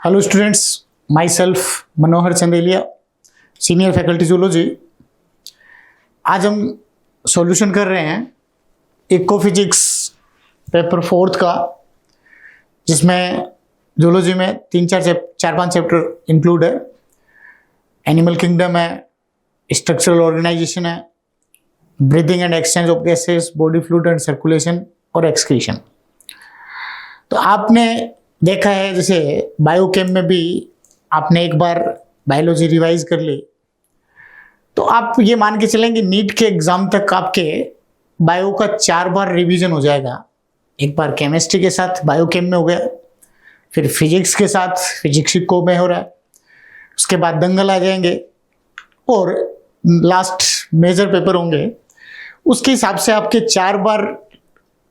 Hello students, my self Manohar Chandelia, senior faculty zoology. आज हम solution कर रहे हैं इको फिजिक्स पेपर 4 का, जिसमें जूलॉजी में 4-5 चैप्टर इंक्लूड है। एनिमल किंगडम है, स्ट्रक्चरल ऑर्गेनाइजेशन है, breathing and exchange of gases, body fluid and circulation और एक्सक्रीशन। तो आपने देखा है जैसे बायोकेम में भी आपने एक बार बायोलॉजी रिवाइज कर ली, तो आप ये मान के चलेंगे नीट के एग्जाम तक आपके बायो का 4 बार रिवीजन हो जाएगा। एक बार केमिस्ट्री के साथ बायोकेम में हो गया, फिर फिजिक्स के साथ फिजिक्स को में हो रहा है, उसके बाद दंगल आ जाएंगे और लास्ट मेजर पेपर होंगे। उसके हिसाब से आपके 4 बार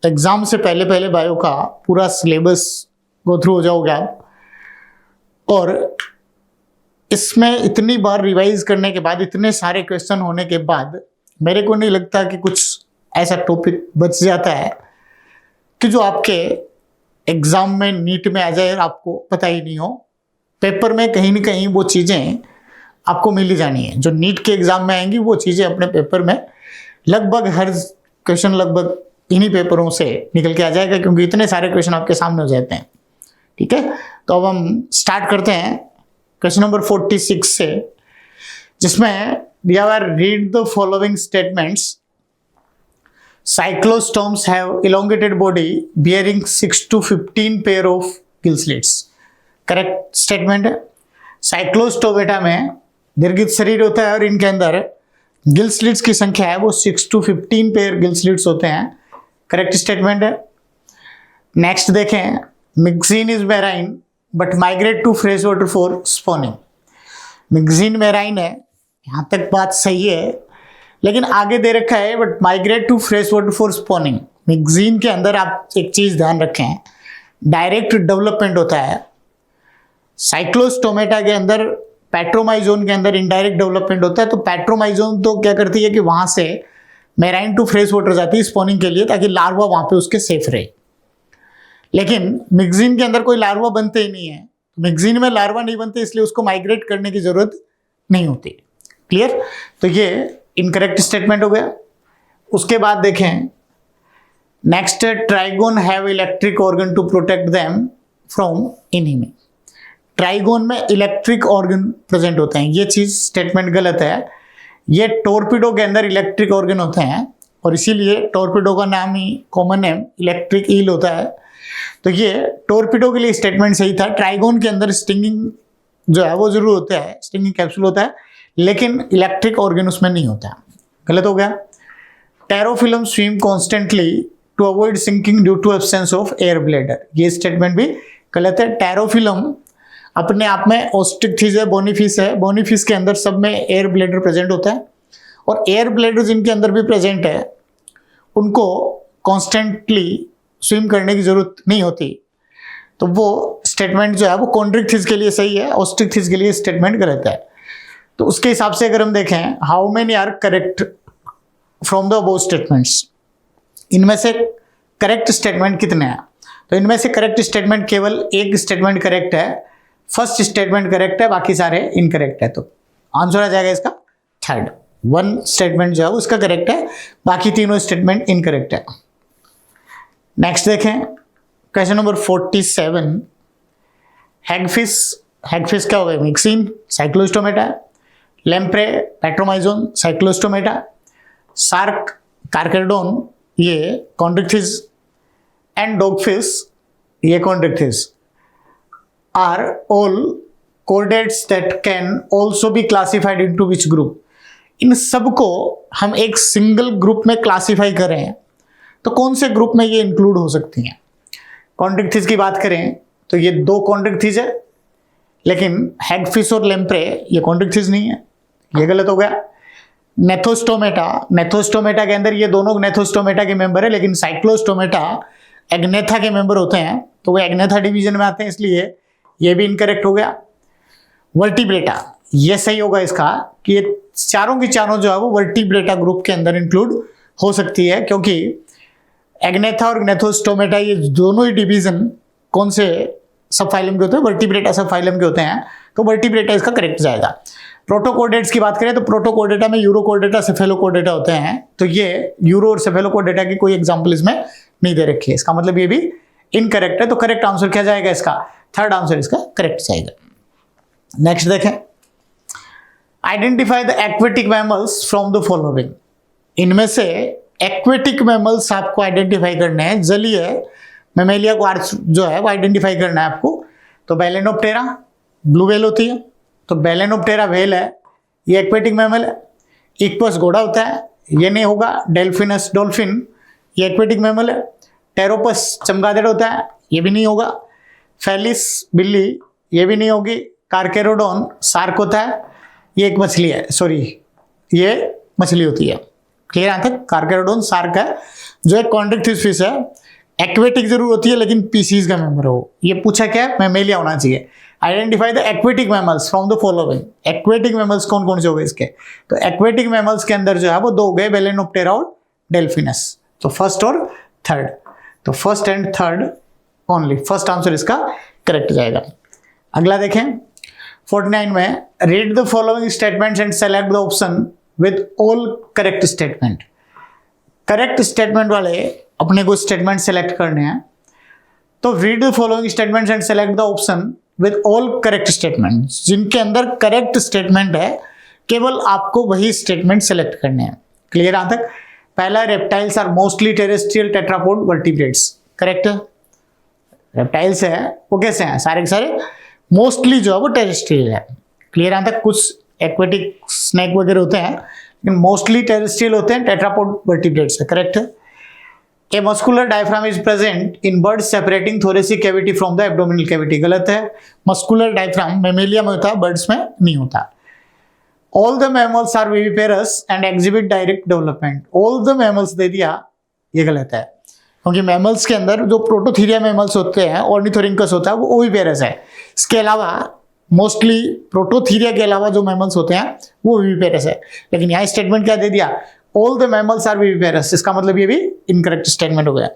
एग्जाम से पहले बायो का पूरा सिलेबस गो थ्रू हो जाओगे आप। और इसमें इतनी बार रिवाइज करने के बाद, इतने सारे क्वेश्चन होने के बाद, मेरे को नहीं लगता कि कुछ ऐसा टॉपिक बच जाता है कि जो आपके एग्जाम में नीट में आ जाए और आपको पता ही नहीं हो। पेपर में कहीं ना कहीं वो चीज़ें आपको मिल ही जानी है। जो नीट के एग्जाम में आएंगी वो चीज़ें अपने पेपर में लगभग हर क्वेश्चन लगभग इन्हीं पेपरों से निकल के आ जाएगा, क्योंकि इतने सारे क्वेश्चन आपके सामने हो जाते हैं। ठीक है, तो अब हम स्टार्ट करते हैं क्वेश्चन नंबर 46 से, जिसमें दिया हुआ read the following statements. Cyclostomes have elongated body bearing 6 to 15 pair of gill slits. Correct statement है। साइक्लोस्टोमेटा में दीर्घित शरीर होता है और इनके अंदर गिल स्लिट्स की संख्या है वो 6 to 15 पेयर गिल स्लिट्स होते हैं। करेक्ट स्टेटमेंट है। नेक्स्ट देखें, myxine is marine but migrate to fresh water for spawning. Myxine marine है, यहां तक बात सही है, लेकिन आगे दे रखा है but migrate to fresh water for spawning. Myxine के अंदर आप एक चीज ध्यान रखें, डायरेक्ट डेवलपमेंट होता है। साइक्लोस्टोमेटा के अंदर, पैट्रोमाइजोन के अंदर इनडायरेक्ट डेवलपमेंट होता है। तो पैट्रोमाइजोन तो क्या करती है कि वहां से मैराइन टू फ्रेश वाटर जाती है स्पॉनिंग के लिए, ताकि लार्वा वहां पे उसके सेफ रहे। लेकिन मिक्सिन के अंदर कोई लार्वा बनते ही नहीं है। मिक्सिन में लार्वा नहीं बनते, इसलिए उसको माइग्रेट करने की जरूरत नहीं होती। क्लियर? तो ये इनकरेक्ट स्टेटमेंट हो गया। उसके बाद देखें next, trygon have electric organ to protect them from enemy. Trygon में इलेक्ट्रिक ऑर्गन प्रेजेंट होते हैं, ये चीज स्टेटमेंट गलत है। ये टॉर्पिडो के अंदर इलेक्ट्रिक ऑर्गन होते हैं और इसीलिए टॉर्पिडो का नाम ही कॉमन नेम इलेक्ट्रिक ईल होता है। तो ये टॉर्पिडो के लिए स्टेटमेंट सही था। ट्राइगोन के अंदर स्टिंगिंग जो है वो जरूर होता है, स्टिंगिंग कैप्सूल होता है, लेकिन इलेक्ट्रिक ऑर्गन उसमें नहीं होता। गलत हो गया। Pterophyllum swim constantly to avoid sinking due to absence of air bladder. ये स्टेटमेंट भी गलत है। टेरोफिलम अपने आप में ओस्ट्रिक्थिस है, बोनीफिस है। बोनीफिस के अंदर सब में एयर ब्लैडर प्रेजेंट होता है, और एयर ब्लैडर जिनके अंदर भी प्रेजेंट है उनको कॉन्स्टेंटली स्विम करने की जरूरत नहीं होती। तो वो स्टेटमेंट जो है वो कॉन्ड्रिक्थिस के लिए सही है, ओस्ट्रिक्थिस के लिए स्टेटमेंट गलत है। तो उसके हिसाब से अगर हम देखें, how many are correct from the above statements, इनमें से करेक्ट स्टेटमेंट कितने हैं? तो इनमें से करेक्ट स्टेटमेंट केवल एक स्टेटमेंट करेक्ट है, फर्स्ट स्टेटमेंट करेक्ट है, बाकी सारे इनकरेक्ट है। तो आंसर आ जाएगा इसका थर्ड। 1 स्टेटमेंट जो है उसका करेक्ट है, बाकी तीनों स्टेटमेंट इनकरेक्ट है। नेक्स्ट देखें क्वेश्चन नंबर 47। हैगफिश, हैगफिश क्या हो गया? Mixing Cyclostomata, lamprey पैट्रोमाइजोन Cyclostomata, SAARC कार्केडोन ये कॉन्ड्रिक्थिस, एंड डॉगफिश ये Chondrichthyes are all chordates that can also be classified into which group? इन सबको हम एक सिंगल ग्रुप में क्लासिफाई कर रहे हैं, तो कौन से ग्रुप में ये इंक्लूड हो सकती हैं? कॉन्ड्रिक्थिस की बात करें तो ये 2 कॉन्ड्रिक्थिस है, लेकिन हैगफिश और लेम्प्रे ये कॉन्ड्रिक्थिस नहीं है, ये गलत हो गया। नेथोस्टोमेटा, नेथोस्टोमेटा के अंदर ये दोनों नेथोस्टोमेटा के मेंबर है, लेकिन साइक्लोस्टोमेटा एग्नेथा के मेंबर होते हैं, तो वो एग्नेथा डिवीजन में आते हैं, इसलिए ये भी इनकरेक्ट हो गया। वर्टिब्रेटा, ये सही होगा इसका कि ये चारों की चारों जो है वो वर्टिब्रेटा ग्रुप के अंदर इंक्लूड हो सकती है, क्योंकि एग्नेथा और नेथोस्टोमेटा ये दोनों ही डिवीजन कौन से सब फाइलम के होते हैं, वर्टिब्रेटा सब फाइलम के होते हैं, तो वर्टिब्रेटा इसका करेक्ट जाएगा। प्रोटोकोर्डेट्स की बात करें तो प्रोटोकोर्डेटा में यूरोकोर्डेटा, सेफेलोकोर्डेटा होते हैं, तो ये यूरो और सेफेलोकोर्डेटा की कोई एग्जांपल इसमें नहीं दे रखी है, इसका मतलब ये भी इनकरेक्ट है। तो करेक्ट आंसर क्या जाएगा इसका, थर्ड आंसर इसका करेक्ट जाएगा। नेक्स्ट देखें, identify the aquatic mammals from the following. इनमें से एक्वेटिक मैमल्स आपको आइडेंटिफाई करने हैं, जलीय मेमेलिया को जो है वो आइडेंटिफाई करना है आपको। तो बैलेनोप्टेरा ब्लू व्हेल होती है, तो बैलेनोप्टेरा व्हेल है, ये एक्वेटिक मैमल है। इक्वस घोड़ा होता है, ये नहीं होगा। डेल्फिनस डॉल्फिन, ये एक्वेटिक मैमल है। टेरोपस चमगादड़ होता है, ये भी नहीं होगा। फेलिस बिल्ली, ये भी नहीं होगी। कार्केरोडोन शार्क होता है, ये एक मछली है, सॉरी ये मछली होती है। क्लियर यहाँ तक, कार्केरोडोन शार्क है जो एक कॉन्ट्रैक्ट फिश है, एक्वेटिक जरूर होती है लेकिन पीसीज का मेंबर हो। ये पूछा क्या है, मैमेलिया होना चाहिए। Identify the aquatic mammals from the following. Aquatic mammals कौन कौन से हो गए इसके, तो एक्वेटिक मैमल्स के अंदर जो है वो दो हो गए, बैलेनोप्टेरा और डेल्फिनस। तो फर्स्ट और थर्ड, तो first and third only, first answer इसका करेक्ट जाएगा। अगला देखें 49 में, read the following statements and select the option with all correct statement. Correct statement वाले अपने को स्टेटमेंट सेलेक्ट करने हैं, तो read the following statements and select the option with all correct statements. जिनके अंदर करेक्ट स्टेटमेंट है केवल आपको वही स्टेटमेंट सेलेक्ट करने हैं। क्लियर यहां तक। पहला, reptiles are mostly terrestrial tetrapod vertebrates, correct है। रेप्टाइल्स है वो कैसे हैं, सारे के सारे मोस्टली जो है वो टेरेस्ट्रियल है। क्लियर यहां तक। कुछ एक्वेटिक स्नेक वगैरह होते हैं लेकिन मोस्टली टेरेस्ट्रियल होते हैं, टेट्रापोड वर्टिब्रेट्स है, करेक्ट है। A muscular diaphragm is present in birds separating thoracic cavity from the abdominal cavity, गलत है। मस्कुलर डायफ्राम मेमेलिया में होता है, बर्ड्स में नहीं होता। All the mammals are viviparous and exhibit direct development, all the mammals दे दिया, ये गलत है, क्योंकि मैमल्स के अंदर जो प्रोटोथीरिया मैमल्स होते हैं, ऑर्निथोरिंकस होता है, वो ओविपेरस है। इसके अलावा मोस्टली प्रोटोथीरिया के अलावा जो मैमल्स होते हैं वो विविपेरस है, लेकिन यहाँ स्टेटमेंट क्या दे दिया, all the mammals are viviparous, इसका मतलब ये भी इनकरेक्ट स्टेटमेंट हो गया।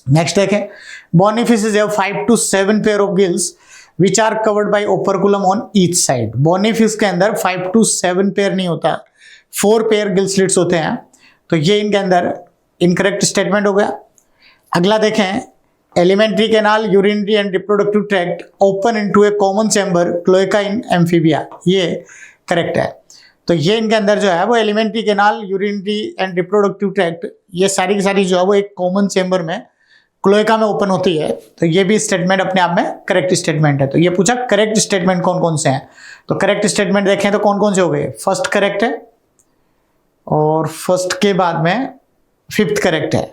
नेक्स्ट देखें, bony fishes have 5 to 7 pair of gills which are covered by operculum on each side. Bony fish के अंदर 5 to 7 पेयर नहीं होता, 4 पेयर गिल स्लिट्स होते हैं, तो ये इनके अंदर इनकरेक्ट स्टेटमेंट हो गया। अगला देखें, alimentary canal, urinary and reproductive tract open into A common chamber cloaca in amphibia, ये करेक्ट है। तो ये इनके अंदर जो है वो alimentary canal, urinary and reproductive tract, ये सारी की सारी जो है वो एक कॉमन चैम्बर में क्लोएका में ओपन होती है, तो ये भी स्टेटमेंट अपने आप में करेक्ट स्टेटमेंट है। तो ये पूछा करेक्ट स्टेटमेंट कौन कौन से हैं, तो करेक्ट स्टेटमेंट देखें तो कौन कौन से हो गए, फर्स्ट करेक्ट है और फर्स्ट के बाद में फिफ्थ करेक्ट है।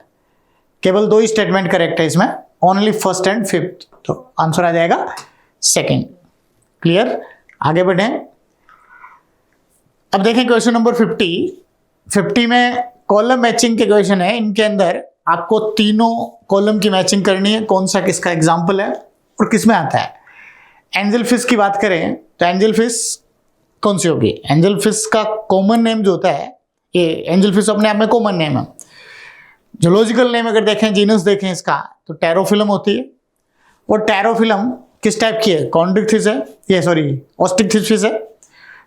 केवल 2 ही स्टेटमेंट करेक्ट है इसमें, ओनली फर्स्ट एंड फिफ्थ, तो आंसर आ जाएगा सेकंड। क्लियर, आगे बढ़ें। अब देखें क्वेश्चन नंबर 50 में कॉलम मैचिंग के क्वेश्चन है। इनके अंदर आपको तीनों कॉलम की मैचिंग करनी है, कौन सा किसका एग्जाम्पल है और किस में आता है। एंजल फिश की बात करें तो एंजल फिश कौन सी होगी, एंजल फिश का कॉमन नेम जो होता है, ये एंजल फिश अपने आप में कॉमन नेम है। जूलॉजिकल नेम अगर देखें, जीनस देखें इसका, तो टेरोफिलम होती है। और टेरोफिलम किस टाइप की है, कॉन्ड्रिक फिश है, ये सॉरी ऑस्टिकथिस फिश है,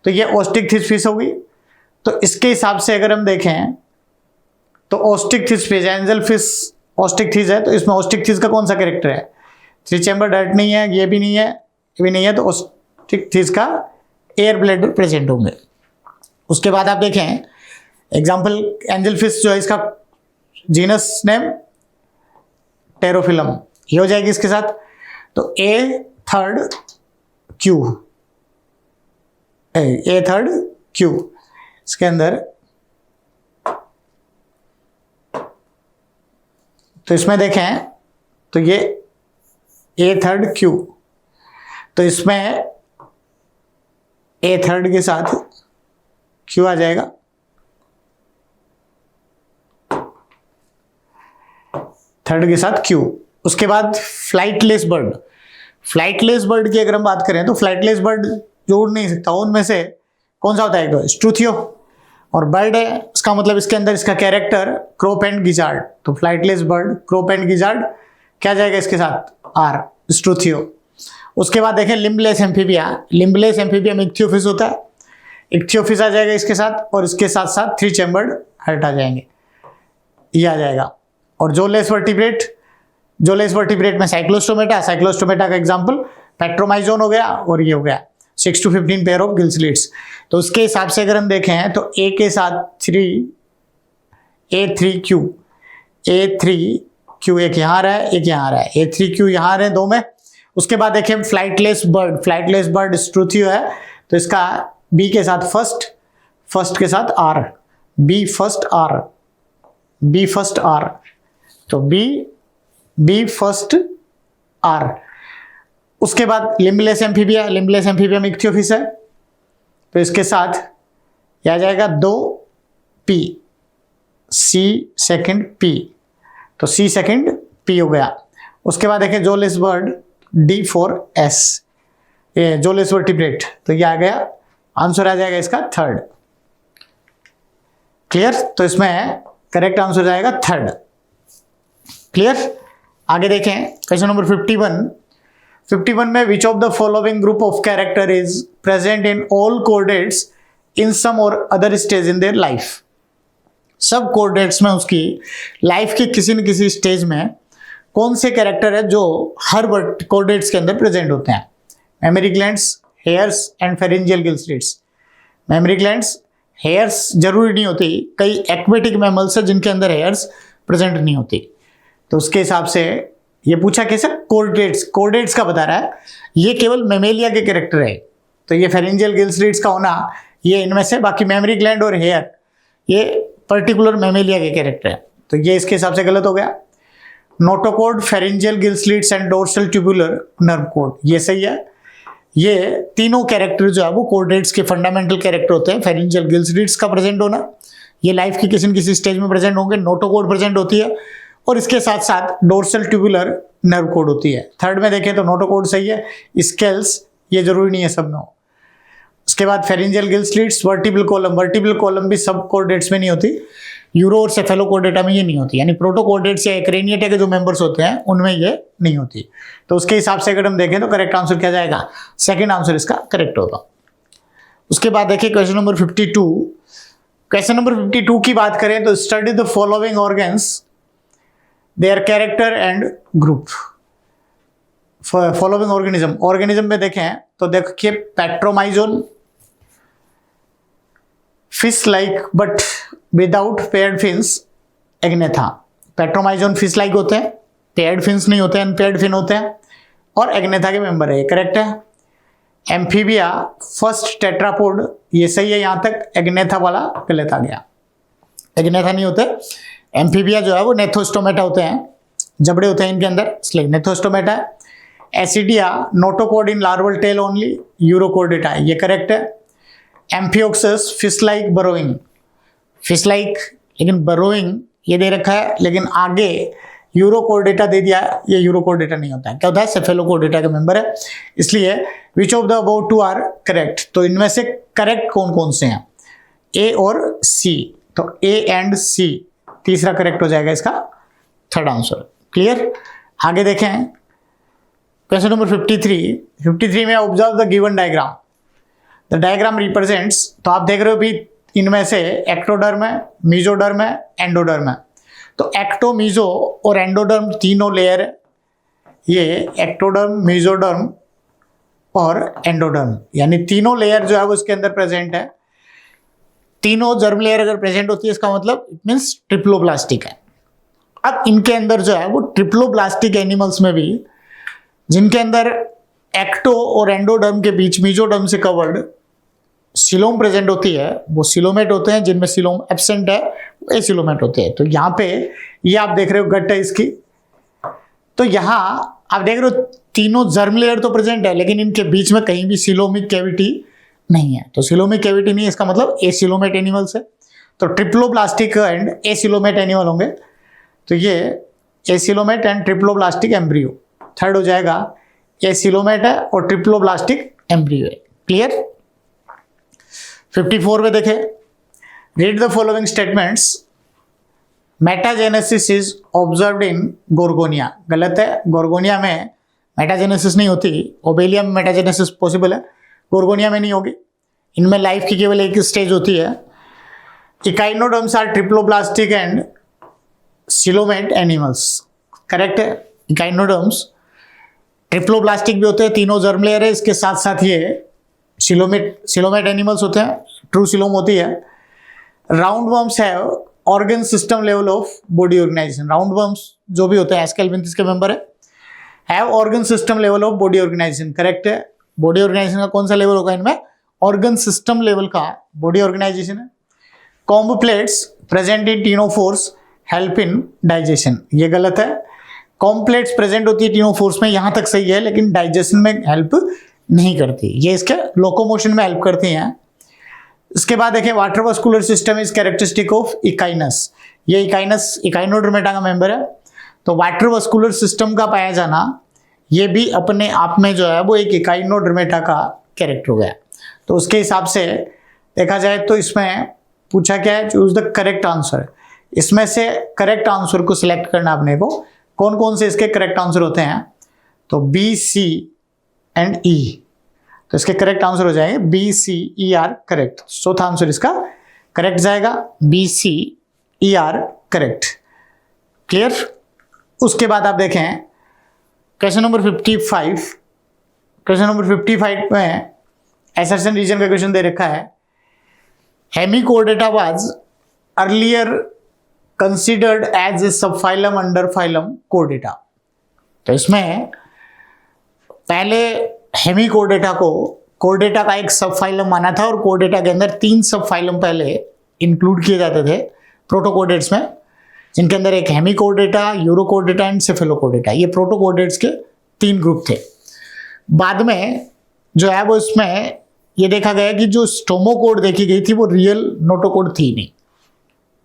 तो ये ऑस्टिकथिस फिश होगी। तो इसके हिसाब से अगर हम देखें तो ऑस्टिकथिस फिश, एंजल फिश ऑस्टिकथिस है, तो इसमें ऑस्टिकथिस का कौन सा कैरेक्टर है, 3 चैम्बर डर्ट नहीं है, ये भी नहीं है, ये भी नहीं है, तो ऑस्टिकथिस का एयर ब्लैडर प्रेजेंट होंगे। उसके बाद आप देखें एग्जाम्पल, एंजल फिश जो है इसका जीनस नेम टेरोफिलम, ये हो जाएगी इसके साथ। तो ए थर्ड क्यू इसके अंदर, तो इसमें देखें तो ये ए थर्ड क्यू, तो इसमें ए थर्ड के साथ क्यू आ जाएगा। थर्ड के साथ क्यू। उसके बाद फ्लाइटलेस बर्ड, फ्लाइटलेस बर्ड की अगर हम बात करें तो फ्लाइटलेस बर्ड जो उड़ नहीं सकता, उनमें से कौन सा होता है, स्ट्रूथियो, और बर्ड है, इसका मतलब इसके अंदर इसका कैरेक्टर क्रोप एंड गिजार्ड, तो flightless bird, crop and gizzard क्या जाएगा इसके साथ, आर, स्ट्रूथियो। उसके बाद देखें लिम्बलेस एम्फीबिया, लिम्बलेस एम्फीबिया में इक्थियोफिस होता है, इक्थियोफिस आ जाएगा इसके साथ, और इसके साथ साथ 3 चैम्बर्ड हार्ट आ जाएंगे, ये आ जाएगा। और जोलेस वर्टिब्रेट, जोलेस वर्टिब्रेट में साइक्लोस्टोमेटा, साइक्लोस्टोमेटा का एग्जांपल पेट्रोमाइजोन हो गया, और ये हो गया 6 to 15 pair of gill slits. तो उसके हिसाब से अगर हम देखें तो ए के साथ 3 A3Q, A3Q एक यहाँ रहा है, एक यहाँ रहा है, A3Q यहाँ रहे दो में। उसके बाद देखें flightless bird, flightless bird Struthio है, तो इसका बी के साथ फर्स्ट के साथ आर, बी फर्स्ट आर, तो बी फर्स्ट आर। उसके बाद लिम्बलेस एम्फीबिया, लिम्बलेस एम्फीबिया में इक्थियोफिस है, तो इसके साथ यह आ जाएगा 2 P, C सेकंड P, तो C सेकंड P हो गया। उसके बाद देखें जोलेस बर्ड D4S, ये जोलेस वर्टिब्रेट, तो ये आ गया, आंसर आ जाएगा इसका 3rd। क्लियर? तो इसमें करेक्ट आंसर जाएगा 3rd। क्लियर? आगे देखें क्वेश्चन नंबर 51 में which of the following group of character is present in all chordates in some और other stage in their life. सब कोऑर्डिनेट्स में उसकी लाइफ के किसी न किसी स्टेज में कौन से कैरेक्टर है जो हर कोऑर्डिनेट्स के अंदर प्रेजेंट होते हैं? Mammary glands, hairs and pharyngeal gill slits. Mammary glands, hairs जरूरी नहीं होती, कई एक्वेटिक मैमल्स है जिनके अंदर हेयर्स प्रेजेंट नहीं होती, तो उसके हिसाब से ये पूछा कैसे कोऑर्डिनेट्स का बता रहा है, ये केवल मेमेलिया के कैरेक्टर है, तो ये फेरेंजियल गिल स्लिट्स का होना ये इनमें से, बाकी मेमोरी ग्लैंड और हेयर ये पर्टिकुलर मेमेलिया के कैरेक्टर है, तो ये इसके हिसाब से गलत हो गया। Notochord, pharyngeal gill slits and dorsal tubular nerve cord, ये सही है। ये तीनों कैरेक्टर जो है वो कोऑर्डिनेट्स के फंडामेंटल कैरेक्टर होते हैं। फेरेंजियल गिल स्लिट्स का प्रेजेंट होना, ये लाइफ की किसी न किसी स्टेज में प्रेजेंट होंगे। नोटोकॉर्ड प्रेजेंट होती है, और इसके साथ साथ डोर्सल ट्यूबुलर नर्व कॉर्ड होती है। 3rd में देखें तो नोटोकॉर्ड सही है, स्केल्स ये जरूरी नहीं है सब में हो। उसके बाद pharyngeal gill slits, vertebral column भी सब कोऑर्डिनेट्स में नहीं होती, यूरो और सेफेलोकोर्डेटा में ये नहीं होती, यानी प्रोटोकोर्डेट्स या क्रेनिएटा के जो मेंबर्स होते हैं उनमें ये नहीं होती। तो उसके हिसाब से अगर हम देखें तो करेक्ट आंसर क्या जाएगा? 2nd आंसर इसका करेक्ट होगा। उसके बाद देखिए क्वेश्चन नंबर 52। क्वेश्चन नंबर 52 की बात करें तो study the following organs, their character and group. Following organism में देखें तो देखिए Petromyzon, fish like but without paired fins, Agnatha. Petromyzon fish like होते हैं, पेयर्ड फिन्स नहीं होते हैं, अनपेयर्ड फिन होते हैं, और एग्नेथा के मेंबर है, ये करेक्ट है। एम्फीबिया फर्स्ट टेट्रापोड, ये सही है यहाँ तक, एग्नेथा वाला गलत आ गया, एग्नेथा नहीं होते। एम्फीबिया जो है वो नेथोस्टोमेटा होते हैं, जबड़े होते हैं इनके अंदर, इसलिए नेथोस्टोमेटा है। Ascidia notochord in larval tail only, urochordata, ये करेक्ट है। Amphioxus fish like burrowing, fish like लेकिन बरोइंग ये दे रखा है, लेकिन आगे यूरोकोर्डेटा दे दिया, ये यूरोकोर्डेटा नहीं होता है, क्या होता है? सेफेलोकोर्डेटा का मेंबर है, इसलिए which of the above two are correct. तो इनमें से करेक्ट कौन कौन से हैं? ए और सी, तो ए एंड सी तीसरा करेक्ट हो जाएगा इसका 3rd आंसर। क्लियर? आगे देखें क्वेश्चन नंबर 53 में observe the given diagram. The diagram represents, तो आप देख रहे हो भी इनमें से एक्टोडर्म है, मीजोडर्म है, एंडोडर्म है। तो एक्टो, मीजो और एंडोडर्म तीनों लेयर है, ये एक्टोडर्म, मीजोडर्म और एंडोडर्म, यानी तीनों लेयर जो है वो इसके अंदर प्रेजेंट है। तीनों जर्म लेयर अगर प्रेजेंट होती है इसका मतलब इट मीन्स ट्रिप्लोब्लास्टिक है। अब इनके अंदर जो है वो ट्रिप्लोब्लास्टिक एनिमल्स में भी, जिनके अंदर एक्टो और एंडोडर्म के बीच मीजोडर्म से कवर्ड सिलोम प्रेजेंट होती है, वो सिलोमेट होते हैं, जिनमें सिलोम एब्सेंट है वो एसिलोमेट होते हैं। तो यहाँ पे ये आप देख रहे हो गट है इसकी, तो यहाँ आप देख रहे हो तीनों जर्म लेयर तो प्रेजेंट है, लेकिन इनके बीच में कहीं भी सिलोमिक कैविटी नहीं है। तो सिलोमिक कैविटी नहीं है इसका मतलब एसिलोमेट एनिमल्स है, तो ट्रिप्लोब्लास्टिक एंड एसिलोमेट एनिमल होंगे। तो ये acoelomate and triploblastic embryo 3rd हो जाएगा, एसिलोमेट है और ट्रिप्लोब्लास्टिक एम्ब्रियो है। क्लियर? 54 में देखें, read the following statements, metagenesis is observed in गोर्गोनिया। गलत है, गोर्गोनिया में मेटाजेनेसिस नहीं होती। ओबेलिया में मेटाजेनेसिस पॉसिबल है, गोर्गोनिया में नहीं होगी। इनमें लाइफ की केवल एक स्टेज होती है। Echinoderms are triploblastic and coelomate animals, correct है। इकाइनोडर्म्स ट्रिप्लोब्लास्टिक भी होते हैं, तीनों जर्म लेयर है, इसके साथ साथ ये सिलोमेट एनिमल्स होते हैं, ट्रू सिलोम होती है। Round worms have organ system level of body organization. Round worms जो भी होते हैं एस्केल्पिंथिस के मेंबर है, have organ system level of body organization, correct है। बॉडी ऑर्गेनाइजेशन का कौन सा लेवल होगा इनमें? ऑर्गन सिस्टम लेवल का बॉडी ऑर्गेनाइजेशन है। Comb plates present in ctenophores help in digestion, ये गलत है। कॉम्ब प्लेट्स प्रेजेंट होती है टीनोफोर्स में, यहां तक सही है, लेकिन डाइजेशन में हेल्प नहीं करती। ये इसके लोकोमोशन में हेल्प करती हैं। इसके बाद देखिए water vascular system is characteristic of echinus. ये इकाइनस इकाइनोडर्मेटा का मेंबर है, तो वाटर वास्कुलर सिस्टम का पाया जाना ये भी अपने आप में जो है वो एक इकाइनोडर्मेटा का कैरेक्टर हो गया। तो उसके हिसाब से देखा जाए तो इसमें पूछा क्या है, चूज द करेक्ट आंसर। इसमें से करेक्ट आंसर को सिलेक्ट करना अपने को। कौन कौन से इसके करेक्ट आंसर होते हैं? तो बी, सी एंड ई। तो इसके करेक्ट आंसर हो जाएंगे बी, सी, ई आर करेक्ट। चौथा आंसर इसका करेक्ट जाएगा, बी, सी, ई आर करेक्ट। क्लियर? उसके बाद आप देखें क्वेश्चन नंबर 55। क्वेश्चन नंबर 55 में एसर्शन रीजन का क्वेश्चन दे रखा है। Hemichordata was earlier considered as a subphylum under phylum chordata. तो इसमें पहले हेमिकोर्डेटा को कोर्डेटा का एक सबफाइलम माना था, और कोर्डेटा के अंदर 3 सबफाइलम पहले इंक्लूड किए जाते थे प्रोटोकोर्डेट्स में, जिनके अंदर एक हेमिकोर्डेटा, यूरोकोर्डेटा एंड सेफेलोकोर्डेटा, ये प्रोटोकोर्डेट्स के 3 ग्रुप थे। बाद में जो है वो इसमें ये देखा गया कि जो स्टोमोकोड देखी गई थी वो रियल नोटोकोड थी नहीं,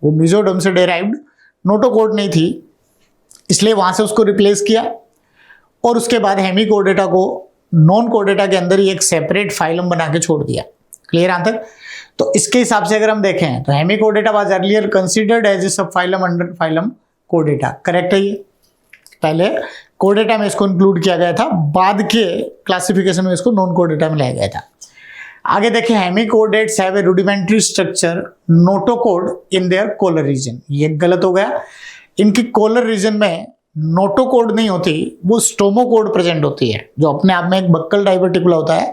वो मिजोडर्म से डेराइव्ड नोटोकोड नहीं थी, इसलिए वहां से उसको रिप्लेस किया। और उसके बाद हेमिकोर्डेटा को नॉन कोर्डेटा के अंदर ही एक सेपरेट फाइलम बना के छोड़ दिया। Clear answer? तो इसके हिसाब से अगर हम देखें तो hemichordata was earlier considered as a subphylum under phylum chordata, correct है। ये पहले कोर्डेटा में इसको इंक्लूड किया गया था, बाद के क्लासिफिकेशन में इसको नॉन कोर्डेटा में लाया गया था। आगे देखिए hemichordates have a rudimentary structure notochord in their collar region, ये गलत हो गया। इनकी कोलर रीजन में नोटोकोड नहीं होती, वो स्टोमोकोड प्रेजेंट होती है, जो अपने आप में एक बक्कल डाइवर्टिकुला होता है,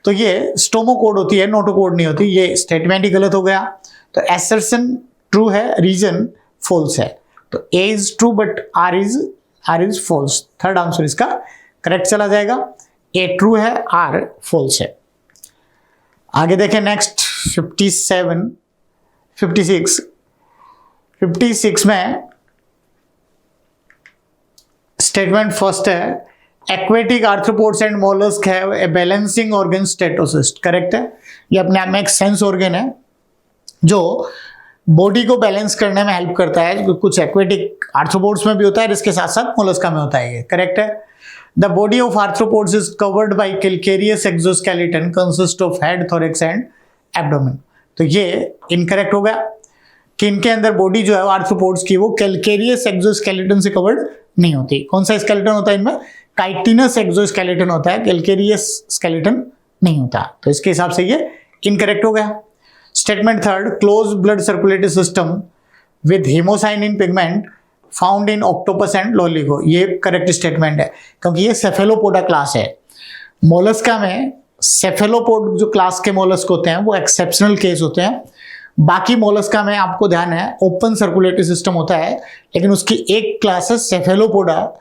तो ये स्टोमोकोड होती है, नोटोकोड नहीं होती। ये स्टेटमेंट ही गलत हो गया। तो एसर्शन ट्रू है, रीजन फॉल्स है। तो A is true but R is false. Third answer इसका करेक्ट चला जाएगा, ए ट्रू है, आर फॉल्स है। आगे देखें नेक्स्ट 56 में स्टेटमेंट फर्स्ट है aquatic arthropods and molluscs have a balancing organ statocyst, correct है। ये अपने आप में एक सेंस ऑर्गन है जो बॉडी को बैलेंस करने में हेल्प करता है। कुछ एक्वेटिक आर्थ्रोपोड्स में भी होता है, इसके साथ साथ मोलस्का में होता है, ये करेक्ट है। The body of arthropods is covered by calcareous exoskeleton consist of head, thorax and abdomen. तो ये इनकरेक्ट हो गया कि इनके अंदर बॉडी जो है आर्थ्रोपोड्स की वो कैल्केरियस एक्सोस्केलेटन से कवर्ड नहीं होती। कौन सा स्केलेटन होता है इनमें? काइटिनस एक्सोस्केलेटन होता है, कैल्केरियस स्केलेटन नहीं होता। तो इसके हिसाब से ये इनकरेक्ट हो गया। Statement third close blood circulatory system with haemocyanin pigment found in octopus and loligo, ये करेक्ट स्टेटमेंट है, क्योंकि ये सेफेलोपोडा क्लास है। मोलस्का में सेफेलोपोड जो क्लास के मोलस्क होते हैं वो एक्सेप्शनल केस होते हैं। बाकी मोलस्का में आपको ध्यान है ओपन सर्कुलेटरी सिस्टम होता है, लेकिन उसकी एक क्लास है सेफेलोपोडा,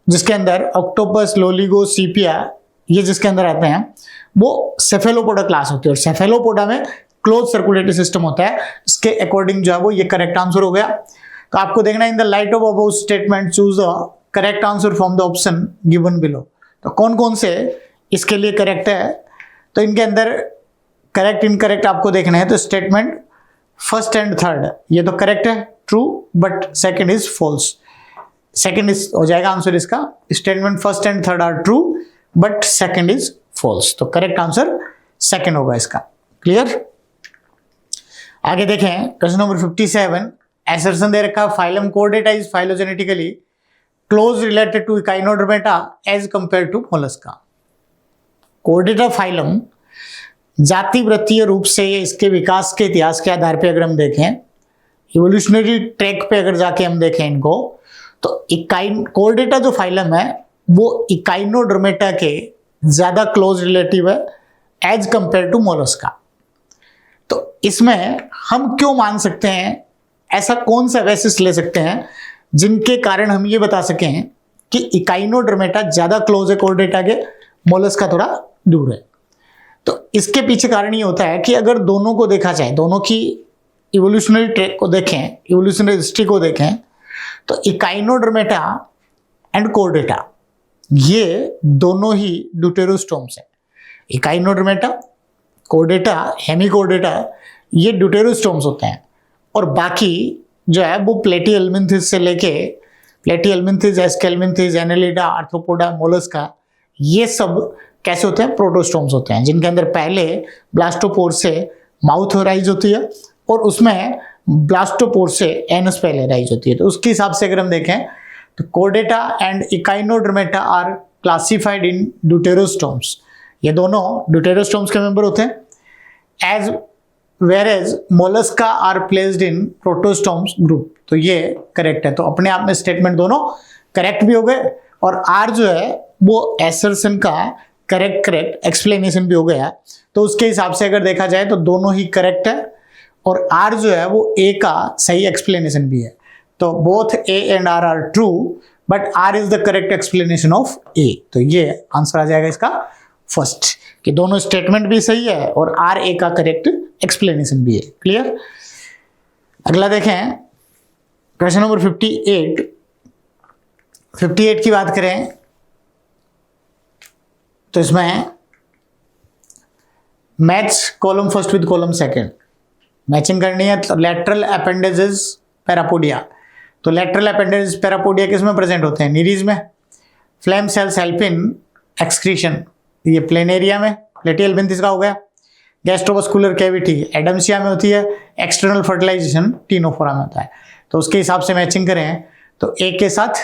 जिसके अंदर ऑक्टोपस, लोलिगो, सीपिया, ये जिसके अंदर आते हैं वो सेफेलोपोडा क्लास होती है। और सेफेलोपोडा में क्लोज सर्कुलेटरी सिस्टम होता है, इसके अकॉर्डिंग जो है वो ये करेक्ट आंसर हो गया। तो आपको देखना in the light of above statement choose the correct answer from the option given below. तो कौन कौन से इसके लिए करेक्ट है, तो इनके अंदर करेक्ट इनकरेक्ट आपको देखना है। तो स्टेटमेंट फर्स्ट एंड थर्ड ये तो करेक्ट है, true, but second is false. Second is हो जाएगा आंसर इसका। Statement first and third are true but second is false, तो करेक्ट आंसर सेकंड होगा इसका। क्लियर? आगे देखें क्वेश्चन नंबर 57 एसर्शन दे रखा phylum chordata is phylogenetically close related to echinodermata as compare to mollusca. Chordata phylum जाति वृत्तीय रूप से इसके विकास के इतिहास के आधार पे अगर हम देखें, इवोल्यूशनरी ट्रैक पे अगर जाके हम देखें इनको, तो कोर्डेटा जो फाइलम है वो इकाइनोडर्मेटा के ज्यादा क्लोज रिलेटिव है एज कंपेयर टू मोलस्का। तो इसमें हम क्यों मान सकते हैं, ऐसा कौन सा बेसिस ले सकते हैं जिनके कारण हम ये बता सकें कि इकाइनोडर्मेटा ज्यादा क्लोज है कोर्डेटा के, मोलस्का थोड़ा दूर है। तो इसके पीछे कारण ये होता है कि अगर दोनों को देखा जाए, दोनों की इवोल्यूशनरी ट्रैक को देखें, इवोल्यूशनरी हिस्ट्री को देखें, तो इकाइनोडर्मेटा एंड कोर्डेटा ये दोनों ही ड्यूटेरोस्टोम्स है। इकाइनोडर्मेटा, कोर्डेटा, हेमिकोर्डेटा ये ड्यूटेरोस्टोम्स होते हैं, और बाकी जो है वो प्लेटिहेल्मिन्थिस से लेके प्लेटिहेल्मिन्थिस, एस्केल्मिन्थिस, एनेलिडा, आर्थ्रोपोडा, मोलस्का ये सब कैसे होते हैं, प्रोटोस्टोम्स होते हैं, जिनके अंदर पहले ब्लास्टोपोर से माउथ राइज होती है और उसमें ब्लास्टोपोर से एनस पहले राइज होती है। तो उसके हिसाब से अगर हम देखें तो chordata and echinodermata are classified in deuterostomes. ये दोनों ड्यूटेरोस्टोम्स के मेंबर होते हैं। Whereas mollusca are placed in protostomes group. तो ये करेक्ट है। तो अपने आप में स्टेटमेंट दोनों करेक्ट भी हो गए, और आर जो है वो एसर्शन का करेक्ट एक्सप्लेनेशन भी हो गया। तो उसके हिसाब से अगर देखा जाए तो दोनों ही करेक्ट है, और आर जो है वो ए का सही एक्सप्लेनेशन भी है। तो both A and R are true, but R is the correct explanation of A. तो ये आंसर आ जाएगा इसका फर्स्ट, कि दोनों स्टेटमेंट भी सही है और आर ए का करेक्ट एक्सप्लेनेशन भी है। क्लियर। अगला देखें क्वेश्चन नंबर 58 की बात करें तो इसमें match column first with column second, matching करनी है। तो लेटरल अपेंडेजेस पैरापोडिया, तो लेटरल अपेंडेजेस पैरापोडिया किस में प्रेजेंट होते हैं, नीरीज में। फ्लेम सेल्स हेल्पिन एक्सक्रीशन, ये प्लेनेरिया में, प्लेटिहेल्मिन्थिस का हो गया। गैस्ट्रोवास्कुलर कैविटी एडम्सिया में होती है। एक्सटर्नल फर्टिलाइजेशन टीनोफोरा में होता है। तो उसके हिसाब से मैचिंग करें तो ए के साथ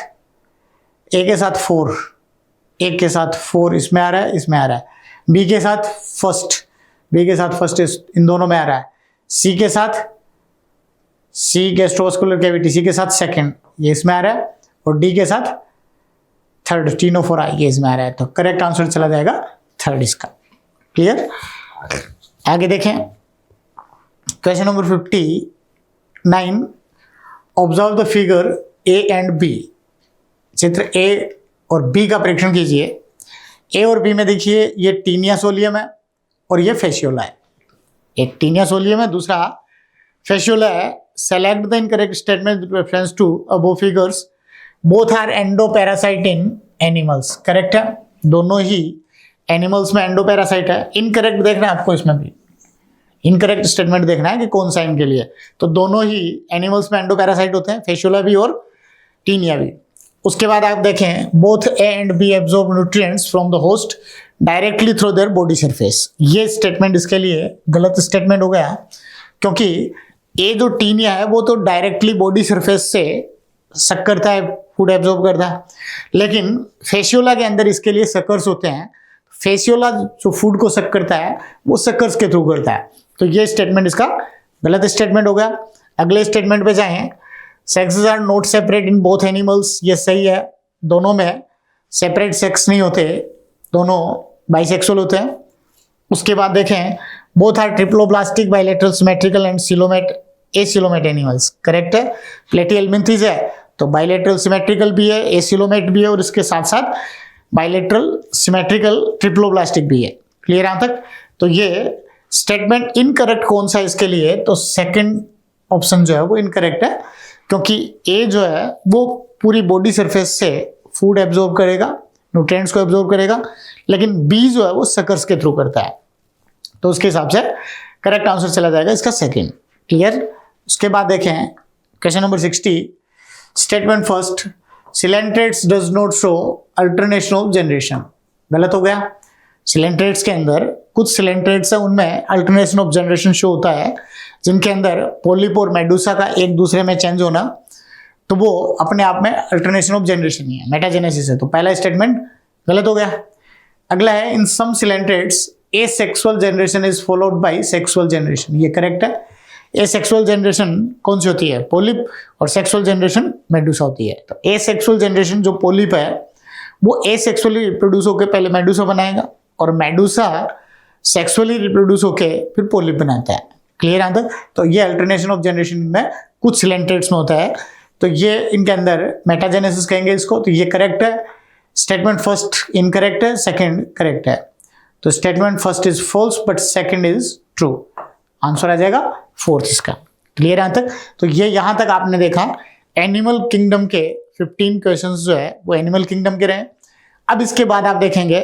4, ए के साथ 4 इसमें आ रहा है, इसमें आ रहा है। बी के साथ फर्स्ट इन दोनों में आ रहा है। सी के साथ गैस्ट्रोवास्कुलर कैविटी, सी के साथ सेकंड ये इसमें आ रहा है, और डी के साथ थर्ड टीनोफोरा ये इसमें आ रहा है। तो करेक्ट आंसर चला जाएगा थर्ड इसका। क्लियर। आगे देखें question number 59, observe the figure A and B. चित्र ए और बी का परीक्षण कीजिए। ए और बी में देखिए ये टीनिया सोलियम है और ये फेशियोला है। एक टीनिया सोलियम है, दूसरा फेशियोला है। Select the incorrect statement with reference to above figures. Both are endoparasite in animals. Correct है, दोनों ही एनिमल्स में एंडोपैरासाइट है। इनकरेक्ट देखना है आपको, इसमें भी इनकरेक्ट स्टेटमेंट देखना है कि कौन सा इनके लिए। तो दोनों ही एनिमल्स में एंडोपैरासाइट होते हैं, फेशियोला भी और टीनिया भी। उसके बाद आप देखें both A and be absorb nutrients from the host directly through their body surface. ये स्टेटमेंट इसके लिए गलत स्टेटमेंट हो गया, क्योंकि ए जो टीनिया है वो तो डायरेक्टली बॉडी सरफेस से सक करता है, फूड एब्जॉर्ब करता है, लेकिन फेशियोला के अंदर इसके लिए सकर्स होते हैं। फेशियोला जो फूड को सक करता है वो सकर्स के थ्रू करता है। तो ये स्टेटमेंट इसका गलत स्टेटमेंट हो गया। अगले स्टेटमेंट पे जाएं, sexes are not separate in both animals. ये सही है, दोनों में सेपरेट सेक्स नहीं होते, दोनों बाइसेक्सुअल होते हैं। उसके बाद देखें both are triploblastic bilateral symmetrical and coelomate acoelomate animals. Correct है, प्लेटिहेल्मिन्थिस है तो बाइलेटरल सिमेट्रिकल भी है, एसिलोमेट भी है, और इसके साथ साथ बाइलेटरल सिमेट्रिकल ट्रिप्लोब्लास्टिक भी है। क्लियर यहां तक। तो ये स्टेटमेंट इनकरेक्ट कौन सा इसके लिए, तो सेकंड ऑप्शन जो है वो इनकरेक्ट है, क्योंकि ए जो है वो पूरी बॉडी सरफेस से फूड एब्जॉर्ब करेगा, न्यूट्रिएंट्स को एब्जॉर्ब करेगा, लेकिन बी जो है वो सकर्स के थ्रू करता है। तो उसके हिसाब से करेक्ट आंसर चला जाएगा इसका सेकंड। क्लियर। उसके बाद देखें question number 60, statement first, coelenterates does not show alternation of generation. गलत हो गया। सिलेंट्रेट्स के अंदर कुछ सिलेंट्रेट्स है उनमें अल्टरनेशन ऑफ जनरेशन शो होता है, जिनके अंदर पोलिप और मेडुसा का एक दूसरे में चेंज होना, तो वो अपने आप में अल्टरनेशन ऑफ जनरेशन ही है, मेटाजेनेसिस है। तो पहला स्टेटमेंट गलत हो गया। अगला है in some coelenterates asexual generation is followed by sexual generation, ये करेक्ट है। एसेक्सुअल जनरेशन कौन सी होती है? पोलिप, और सेक्सुअल जनरेशन मेडुसा होती है। तो एसेक्सुअल जनरेशन जो पोलिप है वो एसेक्सुअली रिप्रोड्यूस होकर पहले मेडुसा बनाएगा, और मेडुसा सेक्सुअली रिप्रोड्यूस होके फिर पोलिप बनाता है। क्लियर यहां तक? तो ये अल्टरनेशन ऑफ जनरेशन में कुछ सिलेंट्रेट्स में होता है, तो ये इनके अंदर मेटाजेनेसिस कहेंगे इसको। तो ये करेक्ट है। स्टेटमेंट फर्स्ट इनकरेक्ट है, सेकंड करेक्ट है। तो statement first is false but second is true. Answer आ जाएगा फोर्थ इसका। क्लियर यहां तक? तो ये यहां तक आपने देखा एनिमल किंगडम के 15 क्वेश्चंस जो है वो एनिमल किंगडम के रहे। अब इसके बाद आप देखेंगे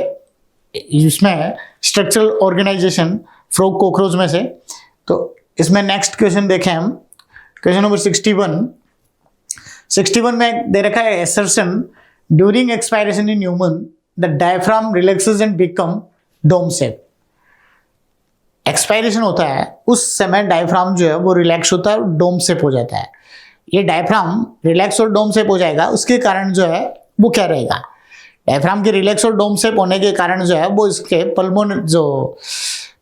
इसमें स्ट्रक्चरल ऑर्गेनाइजेशन फ्रॉग कॉकरोच में से। तो इसमें नेक्स्ट क्वेश्चन देखें हम, क्वेश्चन नंबर 61 में दे रखा है assertion during expiration in human the diaphragm relaxes and become dome shape. Expiration होता है उस समय डायफ्राम जो है वो रिलैक्स होता है और डोम शेप हो जाता है। ये डायफ्राम रिलैक्स और डोम शेप हो जाएगा, उसके कारण जो है वो क्या रहेगा? डायफ्राम के रिलैक्स और डोम शेप होने के कारण जो है वो इसके पल्मोन जो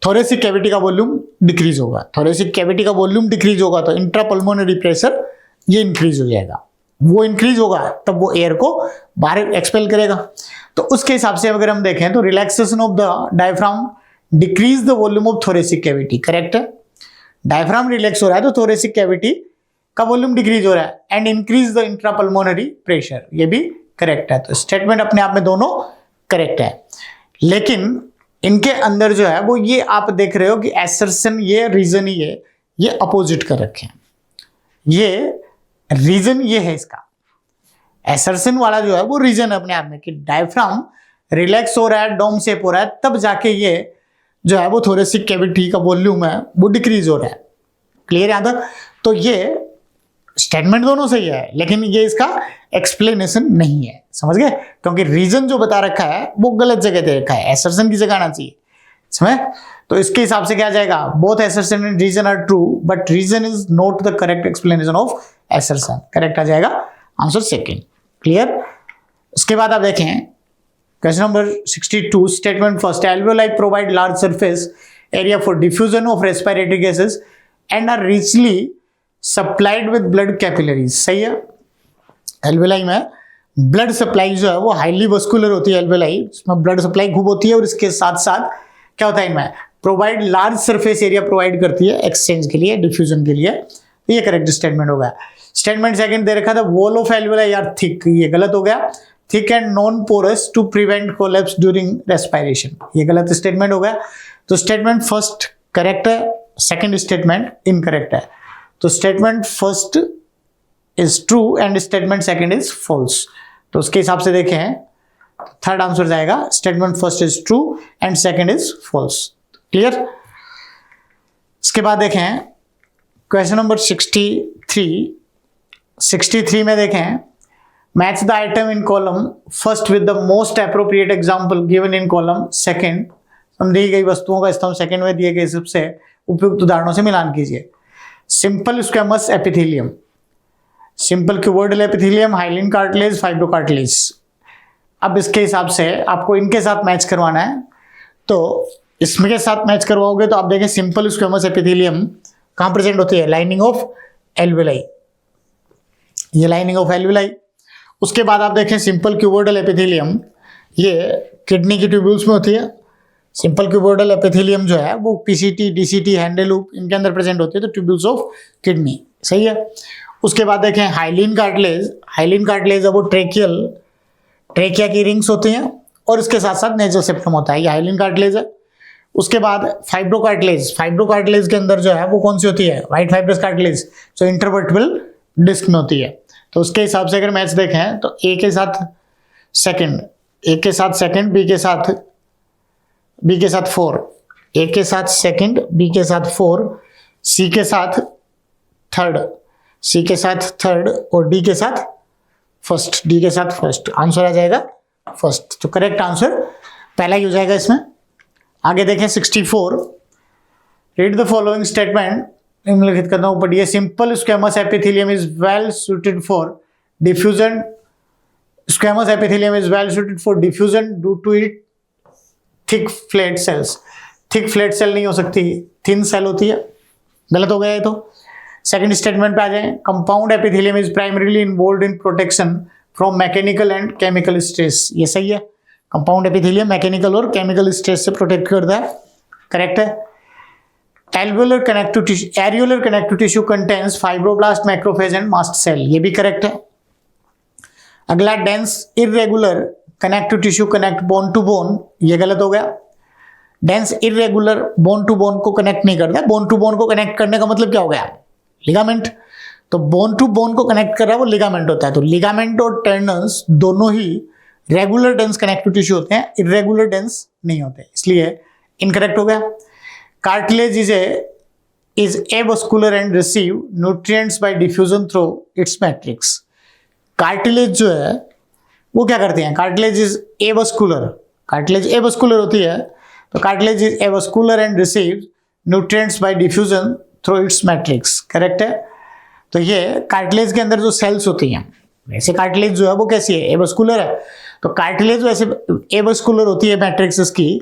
थोरेसिक कैविटी का वॉल्यूम डिक्रीज होगा। थोरेसिक कैविटी का वॉल्यूम डिक्रीज होगा तो इंट्रापल्मोनरी प्रेशर ये इंक्रीज हो जाएगा। वो इंक्रीज होगा तब वो एयर को बाहर एक्सपेल करेगा। तो उसके हिसाब से अगर हम देखें तो relaxation of the diaphragm decrease the volume of thoracic cavity, correct है। डायफ्राम रिलैक्स हो रहा है तो थोरेसिक कैविटी का वॉल्यूम डिक्रीज हो रहा है and increase the intrapulmonary pressure, ये भी करेक्ट है। तो स्टेटमेंट अपने आप में दोनों करेक्ट है, लेकिन इनके अंदर जो है वो ये आप देख रहे हो कि एसर्शन ये रीजन ही है, ये अपोजिट कर रखे हैं। ये रीजन ये है इसका, एसर्शन वाला जो है वो रीजन अपने आप में कि डायफ्राम रिलैक्स हो रहा है, डोम शेप हो रहा है, तब जाके ये जो है वो थोरेसिक कैविटी का वॉल्यूम है वो डिक्रीज हो रहा है। क्लियर यहां तक? तो ये स्टेटमेंट दोनों सही है, लेकिन ये इसका एक्सप्लेनेशन नहीं है, समझ गए? क्योंकि रीजन जो बता रखा है वो गलत जगह दे रखा है, एसर्शन की जगह आना चाहिए, समझ? तो इसके हिसाब से क्या जाएगा? Both assertion and reason are true but reason is not the correct explanation of assertion, correct आ जाएगा आंसर सेकंड। क्लियर? उसके बाद आप देखें question number 62, statement first alveoli provide large surface area for diffusion of respiratory gases and are richly supplied with blood capillaries. सही है। Alveoli में blood supply जो है वो हाईली वस्कुलर होती है एल्वेओलाई, इसमें ब्लड सप्लाई खूब होती है और इसके साथ साथ क्या होता है इनमें provide large surface area provide करती है एक्सचेंज के लिए, डिफ्यूजन के लिए। तो ये करेक्ट स्टेटमेंट हो गया। स्टेटमेंट सेकंड दे रखा था wall of alveoli are thick, ये गलत हो गया। Thick and non porous to prevent collapse during respiration, ये गलत स्टेटमेंट हो गया। तो स्टेटमेंट फर्स्ट करेक्ट है, सेकंड स्टेटमेंट इनकरेक्ट है। तो statement first is true and statement second is false. तो उसके हिसाब से देखें थर्ड आंसर जाएगा statement first is true and second is false. Clear? इसके बाद देखें क्वेश्चन नंबर 63 में देखें match the item in column first with the most appropriate example given in column second. दी गई वस्तुओं का स्तंभ सेकंड में दिए गए सबसे उपयुक्त उदाहरणों से मिलान कीजिए। Simple squamous epithelium, simple cuboidal epithelium, hyaline cartilage, fibrocartilage. अब इसके हिसाब से आपको इनके साथ मैच करवाना है, तो इसमें के साथ मैच करवाओगे तो आप देखें सिंपल स्क्वेमस एपिथेलियम कहां प्रेजेंट होती है? लाइनिंग ऑफ एल्वेओलाई, ये लाइनिंग ऑफ एल्वेओलाई। उसके बाद आप देखें सिंपल क्यूबोइडल एपिथेलियम, ये किडनी की ट्यूब्यूल्स में होती है। सिंपल क्यूबोइडल एपिथेलियम जो है वो पीसीटी, डीसीटी, हैंडल लूप इनके अंदर प्रेजेंट होती है, तो ट्यूब्यूल्स ऑफ किडनी। सही है। उसके बाद देखें हाइलिन कार्टिलेज, हाइलिन कार्टिलेज है वो ट्रेकिया की रिंग्स होती हैं और इसके साथ साथ नेजल सेप्टम होता है, ये हाइलिन कार्टिलेज है। उसके बाद फाइब्रोकार्टिलेज, फाइब्रोकार्टिलेज के अंदर जो है वो कौन सी होती है? व्हाइट फाइब्रस कार्टिलेज, जो इंटरवर्टिबल डिस्क में होती है। तो उसके हिसाब से अगर मैच देखें तो ए के साथ सेकंड, ए के साथ सेकंड, बी के साथ 4, ए के साथ सेकंड, बी के साथ 4, सी के साथ थर्ड, सी के साथ थर्ड और डी के साथ फर्स्ट, डी के साथ फर्स्ट। आंसर आ जाएगा फर्स्ट। तो करेक्ट आंसर पहला ही हो जाएगा इसमें। आगे देखें 64, रीड द फॉलोइंग स्टेटमेंट, निम्नलिखित कदमों पर पढ़िए। Simple squamous epithelium is well suited for diffusion squamous epithelium is well suited for diffusion due to it thick flat cells. Thick flat cell नहीं हो सकती, थिन सेल होती है। गलत हो गया ये तो। सेकंड स्टेटमेंट पे आ जाए, compound epithelium is primarily involve in protection from mechanical and chemical stress. ये सही है, कंपाउंड एपिथेलियम मैकेनिकल और केमिकल स्ट्रेस से प्रोटेक्ट करता है, करेक्ट है। Alveolar connective tissue, areolar connective tissue contains fibroblast, macrophage and mast cell, ये भी करेक्ट है। अगला dense irregular connective tissue connect bone to bone, ये गलत हो गया। Dense irregular bone to bone को कनेक्ट नहीं करता। बोन टू बोन को कनेक्ट करने का मतलब क्या हो गया, लिगामेंट। तो बोन टू बोन को कनेक्ट कर रहा है वो लिगामेंट होता है। तो लिगामेंट और टेंडन्स दोनों ही रेगुलर डेंस कनेक्टिव टिश्यू होते हैं, इरेगुलर डेंस नहीं होते, इसलिए इनकरेक्ट हो गया। Cartilage is avascular and receive nutrients bye diffusion through it's matrix. Cartilage जो है वो क्या करते हैं, cartilage is avascular, cartilage avascular होती है। तो cartilage is avascular and receive nutrients bye diffusion through it's matrix, correct है। तो ये कार्टिलेज के अंदर जो सेल्स होती हैं, वैसे कार्टिलेज जो है वो कैसी है, एवस्कुलर है। तो कार्टिलेज वैसे एवस्कुलर होती है मैट्रिक्स की,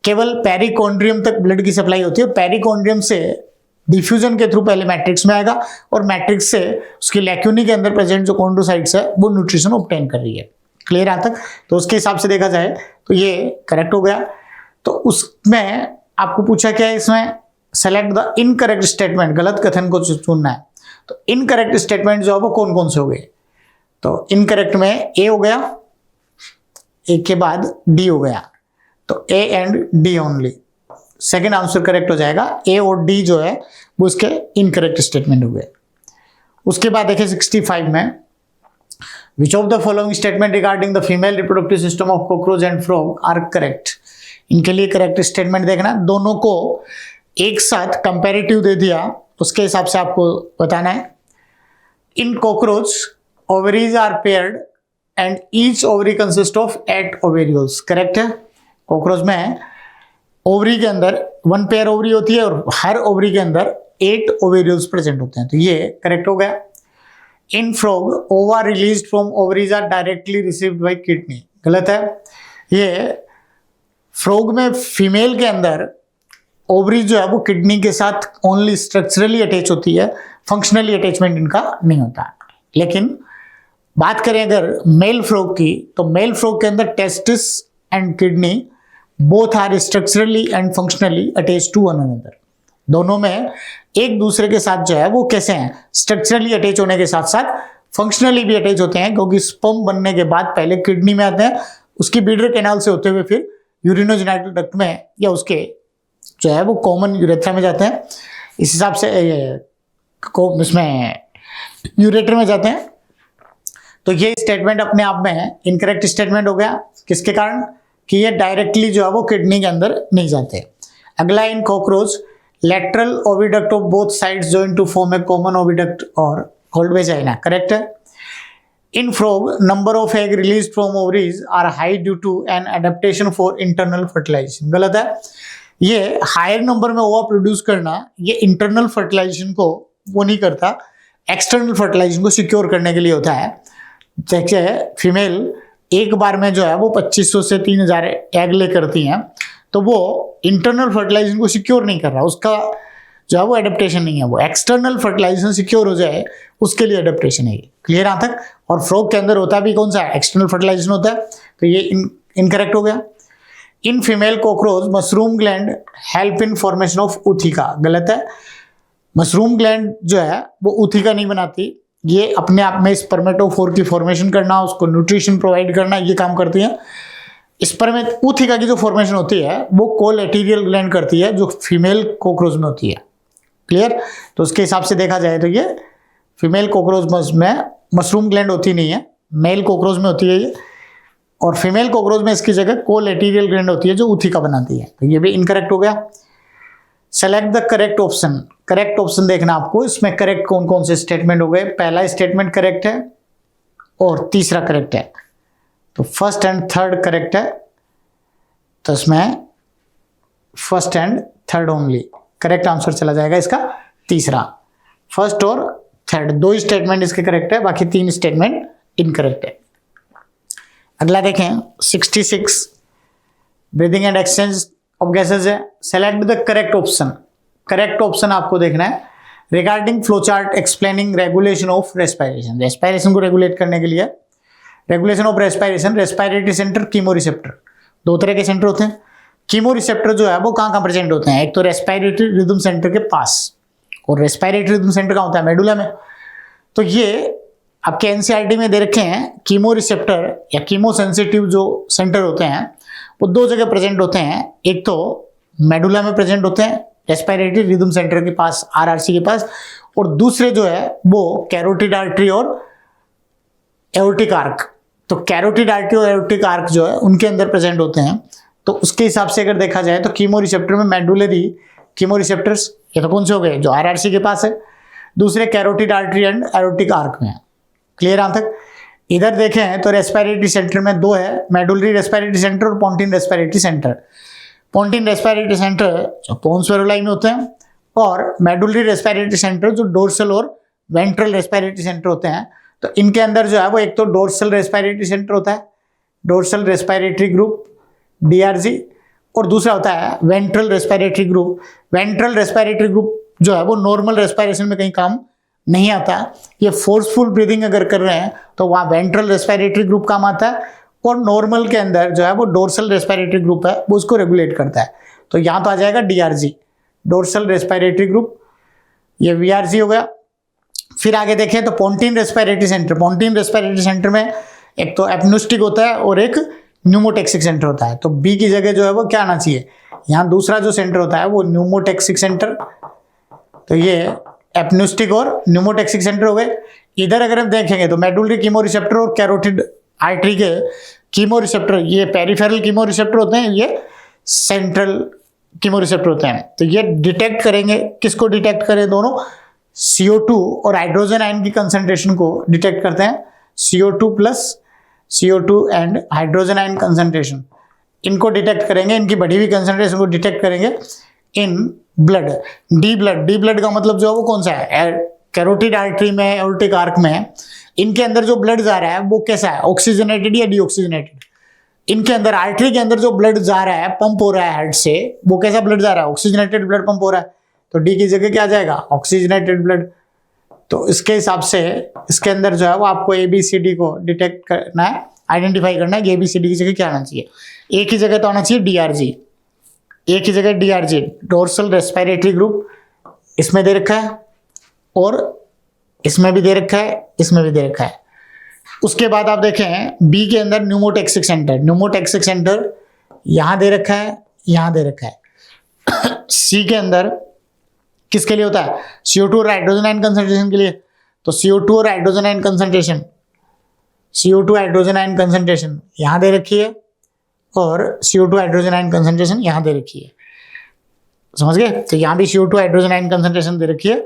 केवल पेरिकॉन्ड्रियम तक ब्लड की सप्लाई होती है और पेरिकॉन्ड्रियम से डिफ्यूजन के थ्रू पहले मैट्रिक्स में आएगा और मैट्रिक्स से उसकी लैक्यूनी के अंदर प्रेजेंट जो कॉन्ड्रोसाइट्स है वो न्यूट्रिशन ऑब्टेन कर रही है। क्लियर यहाँ तक। तो उसके हिसाब से देखा जाए तो ये करेक्ट हो गया। तो उसमें आपको पूछा क्या है, इसमें सेलेक्ट द इनकरेक्ट स्टेटमेंट, गलत कथन को चुनना है। तो इनकरेक्ट स्टेटमेंट जो है वो कौन कौन से हो गए, तो इनकरेक्ट में ए हो गया, ए के बाद डी हो गया, तो A and D only. Second answer correct हो जाएगा, ए और डी जो है वो उसके इनकरेक्ट स्टेटमेंट हो गए। उसके बाद देखिए 65 में, which of the following statement regarding the female reproductive system of cockroach and frog are correct. इनके लिए करेक्ट स्टेटमेंट देखना, दोनों को एक साथ कंपैरेटिव दे दिया, उसके हिसाब से आपको बताना है। In cockroach ovaries are paired and each ovary consist of 8 ovarioles, correct है। कॉकरोच में ओवरी के अंदर 1 पेयर ओवरी होती है और हर ओवरी के अंदर 8 ओवेरियोल्स प्रेजेंट होते हैं, तो ये करेक्ट हो गया। In frog ova released from ovaries are directly received by kidney, गलत है। ये फ्रॉग में फीमेल के अंदर ओवरी जो है वो किडनी के साथ ओनली स्ट्रक्चरली अटैच होती है, फंक्शनली अटैचमेंट इनका नहीं होता। लेकिन बात करें अगर मेल फ्रॉग की, तो मेल फ्रॉग के अंदर testis and kidney both are structurally and functionally attach to one another. दोनों में एक दूसरे के साथ जो है वो कैसे हैं, स्ट्रक्चरली अटैच होने के साथ साथ फंक्शनली भी अटैच होते हैं, क्योंकि स्पर्म बनने के बाद पहले किडनी में आते हैं, उसकी बीडर कैनाल से होते हुए फिर यूरिनोजेनिटल डक्ट में या उसके जो है वो कॉमन यूरेथ्रा में जाते हैं, इस हिसाब से इसमें यूरेटर में जाते हैं। तो ये स्टेटमेंट अपने आप में इनकरेक्ट स्टेटमेंट हो गया, किसके कारण कि ये डायरेक्टली जो है वो किडनी के अंदर नहीं जाते। अगला, in cockroach lateral oviduct of both sides join to form a common oviduct और कॉल्ड वेजाइना, करेक्ट है। In frog number of egg release from ovaries are high due to an adaptation for internal fertilization, गलत है। ये higher number में ओवा produce करना, ये internal fertilisation को वो नहीं करता, एक्सटर्नल फर्टिलाइजेशन को सिक्योर करने के लिए होता है। देखिए फीमेल एक बार में जो है वो 2500 से 3000 एग ले करती हैं, तो वो इंटरनल फर्टिलाइजेशन को सिक्योर नहीं कर रहा, उसका जो है वो एडेप्टेशन नहीं है, वो एक्सटर्नल फर्टिलाइजेशन सिक्योर हो जाए उसके लिए एडेप्टेशन है। क्लियर यहाँ तक। और फ्रॉग के अंदर होता भी कौन सा, एक्सटर्नल फर्टिलाइजेशन होता है, तो ये इनकरेक्ट हो गया। In female cockroach mushroom gland help in formation of ऊथिका, गलत है। मशरूम ग्लैंड जो है वो ऊथिका नहीं बनाती, ये अपने आप में स्पर्मेटोफोर की फॉर्मेशन करना, उसको न्यूट्रिशन प्रोवाइड करना, ये काम करती हैं। ऊथिका की जो फॉर्मेशन होती है वो कोलेटेरियल ग्लैंड करती है, जो फीमेल कॉकरोच में होती है। क्लियर। तो उसके हिसाब से देखा जाए तो ये फीमेल कॉकरोच में मशरूम ग्लैंड होती नहीं है, मेल कॉकरोच में होती है ये, और फीमेल कॉकरोच में इसकी जगह कोलेटेरियल ग्लैंड होती है जो ऊथिका बनाती है, तो ये भी इनकरेक्ट हो गया। Select the correct option, correct option देखना आपको, इसमें करेक्ट कौन कौन से स्टेटमेंट हो गए। पहला स्टेटमेंट करेक्ट है और तीसरा करेक्ट है, तो फर्स्ट एंड थर्ड करेक्ट है, तो इसमें first and third only correct answer चला जाएगा इसका तीसरा। फर्स्ट और थर्ड, 2 स्टेटमेंट इसके करेक्ट है, बाकी 3 स्टेटमेंट इनकरेक्ट है। अगला देखें 66, breathing and exchange of gases है। Select the correct option. Correct option आपको देखना है regarding flow chart explaining regulation of respiration. Respiration को रेगुलेट करने के लिए regulation of respiration, respiratory centre, chemoreceptor, 2 तरह के सेंटर होते हैं। कीमो रिसेप्टर जो है वो कहाँ कहाँ प्रेजेंट होते हैं? एक तो रेस्पिरेटरी रिदम सेंटर के पास, और रेस्पिरेटरी रिदम सेंटर कहाँ होता है? मेडुला में। तो ये आपके एनसीईआरटी में दे रखे हैं कीमो रिसेप्टर या कीमो सेंसिटिव जो सेंटर होते हैं वो 2 जगह प्रेजेंट होते हैं। एक तो मेडुला में प्रेजेंट होते हैं रेस्पिरेटरी रिदम सेंटर के पास, आरआरसी के पास, और दूसरे जो है वो कैरोटिड आर्टरी और एओर्टिक आर्क। तो कैरोटिड आर्टरी और एओर्टिक आर्क जो है उनके अंदर प्रेजेंट होते हैं। तो उसके हिसाब से अगर देखा जाए तो कीमो रिसेप्टर में मेडुलरी कीमो रिसेप्टर्स ये तो कौन से हो गए? जो आरआरसी के पास है। दूसरे carotid artery and aortic arch में है। क्लियर यहाँ तक? इधर देखें तो रेस्पिरेटरी सेंटर में 2 है, मेडुलरी रेस्पिरेटरी सेंटर और पोंटिन रेस्पिरेटरी सेंटर। पोंटिन रेस्पिरेटरी सेंटर जो पोन्स वेरुलाई में होते हैं, और मेडुलरी रेस्पिरेटरी सेंटर जो डोर्सल और वेंट्रल रेस्पिरेटरी सेंटर होते हैं। तो इनके अंदर जो है वो एक तो डोर्सल रेस्पिरेटरी सेंटर होता है, डोर्सल रेस्पिरेटरी ग्रुप डीआरजी, और दूसरा होता है ventral respiratory group. Ventral respiratory group जो है वो नॉर्मल रेस्पिरेशन में कहीं काम नहीं आता। ये फोर्सफुल ब्रीदिंग अगर कर रहे हैं तो वहाँ वेंट्रल रेस्पिरेटरी ग्रुप काम आता है, और नॉर्मल के अंदर जो है वो डोर्सल रेस्पिरेटरी ग्रुप है वो उसको रेगुलेट करता है। तो यहाँ तो आ जाएगा डीआरजी, डोर्सल रेस्पिरेटरी ग्रुप, ये वीआरजी हो गया। फिर आगे देखें तो पोंटिन रेस्पिरेटरी सेंटर। पोंटिन रेस्पिरेटरी सेंटर में एक तो एपनोस्टिक होता है और एक न्यूमोटेक्सिक सेंटर होता है। तो बी की जगह जो है वो क्या आना चाहिए? यहाँ दूसरा जो सेंटर होता है वो न्यूमोटेक्सिक सेंटर। तो ये एपनोस्टिक और न्यूमोटेक्सिक सेंटर हो गए। इधर अगर हम देखेंगे तो मेडुलरी कीमो रिसेप्टर और कैरोटिड आर्टरी के कीमो रिसेप्टर, ये पेरिफेरल कीमो रिसेप्टर होते हैं, ये सेंट्रल कीमो रिसेप्टर होते हैं। तो ये डिटेक्ट करेंगे, किसको डिटेक्ट करें? दोनों CO2 और हाइड्रोजन आयन की कंसंट्रेशन को डिटेक्ट करते हैं। CO2 plus CO2 and hydrogen ion concentration, इनको डिटेक्ट करेंगे, इनकी बढ़ी हुई कंसंट्रेशन को डिटेक्ट करेंगे इन ब्लड। डी ब्लड का मतलब जो है वो कौन सा है? कैरोटिड आर्टरी में, एओर्टिक आर्क में, इनके अंदर जो ब्लड जा रहा है वो कैसा है? ऑक्सीजनेटेड या डीऑक्सीजनेटेड? इनके अंदर आर्टरी के अंदर जो ब्लड जा रहा है, पंप हो रहा है हेड से, वो कैसा ब्लड जा रहा है? ऑक्सीजनेटेड ब्लड पंप हो रहा है। तो डी की जगह क्या आ जाएगा? Oxygenated blood. तो इसके हिसाब से इसके अंदर जो है वो आपको ABCD को डिटेक्ट करना है, आइडेंटिफाई करना है कि ABCD की जगह क्या आना चाहिए। एक ही जगह तो आना चाहिए DRG, एक ही जगह DRG, डोर्सल रेस्पिरेटरी ग्रुप, इसमें दे रखा है और इसमें भी दे रखा है, इसमें भी दे रखा है। उसके बाद आप देखें बी के अंदर न्यूमोटेक्सिक सेंटर। न्यूमोटेक्सिक सेंटर यहां दे रखा है, यहां दे रखा है। सी के अंदर किसके लिए होता है? CO2 और हाइड्रोजन आयन कंसंट्रेशन के लिए। तो CO2 और hydrogen ion concentration, CO2 hydrogen ion concentration यहां दे रखी है, और CO2 हाइड्रोजन आयन कंसंट्रेशन यहां दे रखी है। समझ गए? तो यहां भी CO2 हाइड्रोजन आयन कंसंट्रेशन दे रखी है,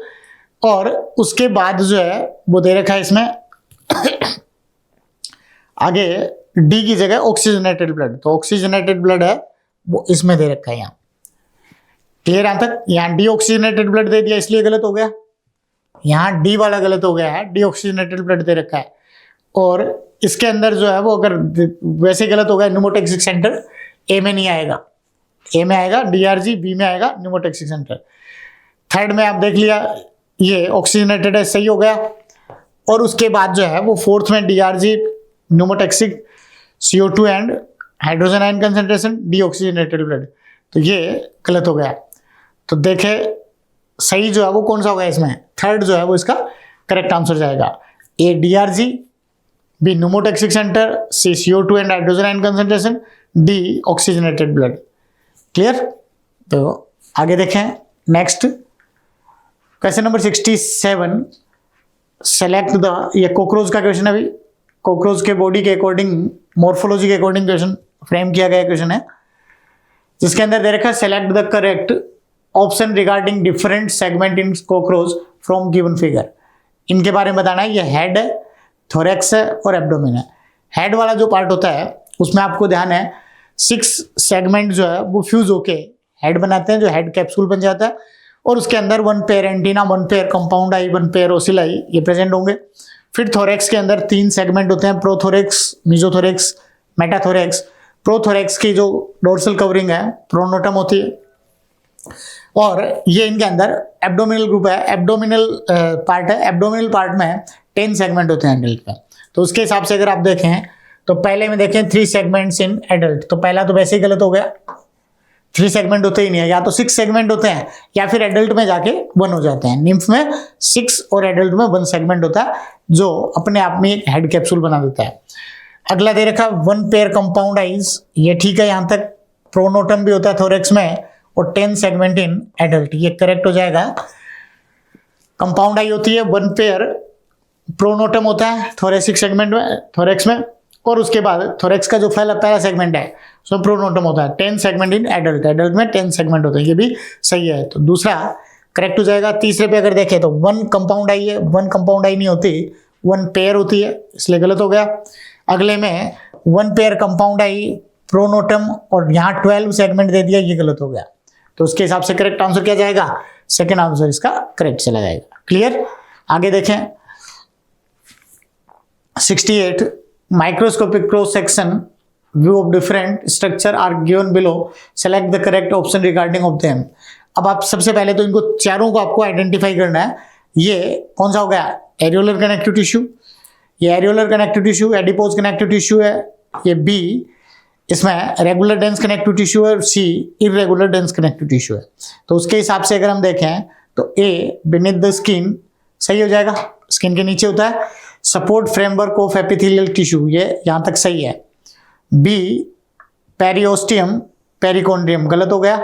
और उसके बाद जो है वो दे रखा है इसमें आगे डी की जगह ऑक्सीजनेटेड ब्लड। तो ऑक्सीजनेटेड ब्लड है वो इसमें दे रखा है यहाँ। क्लियर यहां तक? यहाँ डी ऑक्सीजनेटेड ब्लड दे दिया इसलिए गलत हो गया, यहाँ डी वाला गलत हो गया है, डी ऑक्सीजनेटेड ब्लड दे रखा है। और इसके अंदर जो है वो अगर वैसे गलत हो गया, न्यूमोटेक्सिक सेंटर ए में नहीं आएगा, ए में आएगा DRG, बी में आएगा न्यूमोटेक्सिक सेंटर। थर्ड में आप देख लिया ये ऑक्सीजनेटेड है, सही हो गया। और उसके बाद जो है वो फोर्थ में DRG, pneumotaxic, CO2 and hydrogen ion concentration, D oxygenated blood. तो ये गलत हो गया। तो देखे सही जो है वो कौन सा होगा इसमें? थर्ड जो है वो इसका करेक्ट आंसर जाएगा। A DRG, B pneumotaxic centre, C CO2 and hydrogen ion concentration, D oxygenated blood. Clear? तो आगे देखें next question number 67। Select the, ये कॉकरोच का क्वेश्चन है अभी। कॉकरोच के बॉडी के अकॉर्डिंग, मॉर्फोलॉजी के अकॉर्डिंग क्वेश्चन फ्रेम किया गया क्वेश्चन है, जिसके अंदर दे रखा है select the correct option regarding different segment in cockroach from given figure. इनके बारे में बताना है। ये हेड है, थोरेक्स है और एब्डोमेन है। हेड वाला जो पार्ट होता है उसमें आपको ध्यान है 6 सेगमेंट जो है वो फ्यूज होके हेड बनाते हैं, जो हेड कैप्सूल बन जाता है, और उसके अंदर one pair antenna, one pair compound eye, one pair ocelli ये प्रेजेंट होंगे। फिर थोरेक्स के अंदर 3 सेगमेंट होते हैं, प्रोथोरेक्स, मेसोथोरेक्स, मेटाथोरेक्स। प्रोथोरेक्स की जो डोर्सल कवरिंग है प्रोनोटम होती है, और ये इनके अंदर एब्डोमिनल ग्रुप है, एब्डोमिनल पार्ट है। एब्डोमिनल पार्ट में 10 सेगमेंट होते हैं एडल्ट में। तो उसके हिसाब से अगर आप देखें तो पहले में देखें 3 सेगमेंट्स इन एडल्ट, तो पहला तो वैसे ही गलत हो गया, 3 सेगमेंट होते ही नहीं है, या तो 6 सेगमेंट होते हैं या फिर एडल्ट में जाके 1 हो जाते हैं। निम्फ में 6 और एडल्ट में 1 सेगमेंट होता है जो अपने आप में एक हेड कैप्सूल बना देता है। अगला दे रखा 1 पेयर कंपाउंड आइज, ये ठीक है यहां तक। प्रोनोटम भी होता है थोरेक्स में और 10 सेगमेंट इन एडल्ट, ये करेक्ट हो जाएगा। कंपाउंड आई होती है 1 पेयर, प्रोनोटम होता है थोरेसिक सेगमेंट में, थोरेक्स में, और उसके बाद थोरेक्स का जो पहला सेगमेंट है सो प्रोनोटम होता है। 10 सेगमेंट इन एडल्ट, एडल्ट में 10 सेगमेंट होते हैं, ये भी सही है। तो दूसरा करेक्ट हो जाएगा। तीसरे पे अगर देखें तो 1 कंपाउंड आई है, 1 कंपाउंड आई नहीं होती, 1 पेयर होती है, इसलिए गलत हो गया। अगले में 1 पेयर कंपाउंड आई, प्रोनोटम, और यहाँ 12 सेगमेंट दे दिया, ये गलत हो गया। तो उसके हिसाब से करेक्ट आंसर क्या जाएगा? सेकेंड आंसर इसका करेक्ट चला जाएगा। क्लियर? आगे देखें 68 microscopic cross section view of different structure are given below, select the correct option regarding of them. अब आप सबसे पहले तो इनको चारों को आपको आइडेंटिफाई करना है। ये कौन सा हो गया? एरियोलर कनेक्टिव टिश्यू, ये areolar connective tissue, adipose connective tissue है। ये बी, इसमें रेगुलर डेंस कनेक्टिव टिश्यू है, और सी इरेगुलर डेंस कनेक्टिव टिश्यू है। तो उसके हिसाब से अगर हम देखें तो ए बिनीथ द स्किन सही हो जाएगा, स्किन के नीचे होता है। Support framework of epithelial tissue, ये यहां तक सही है। बी पेरिओस्टियम पेरिकोन्ड्रियम, गलत हो गया।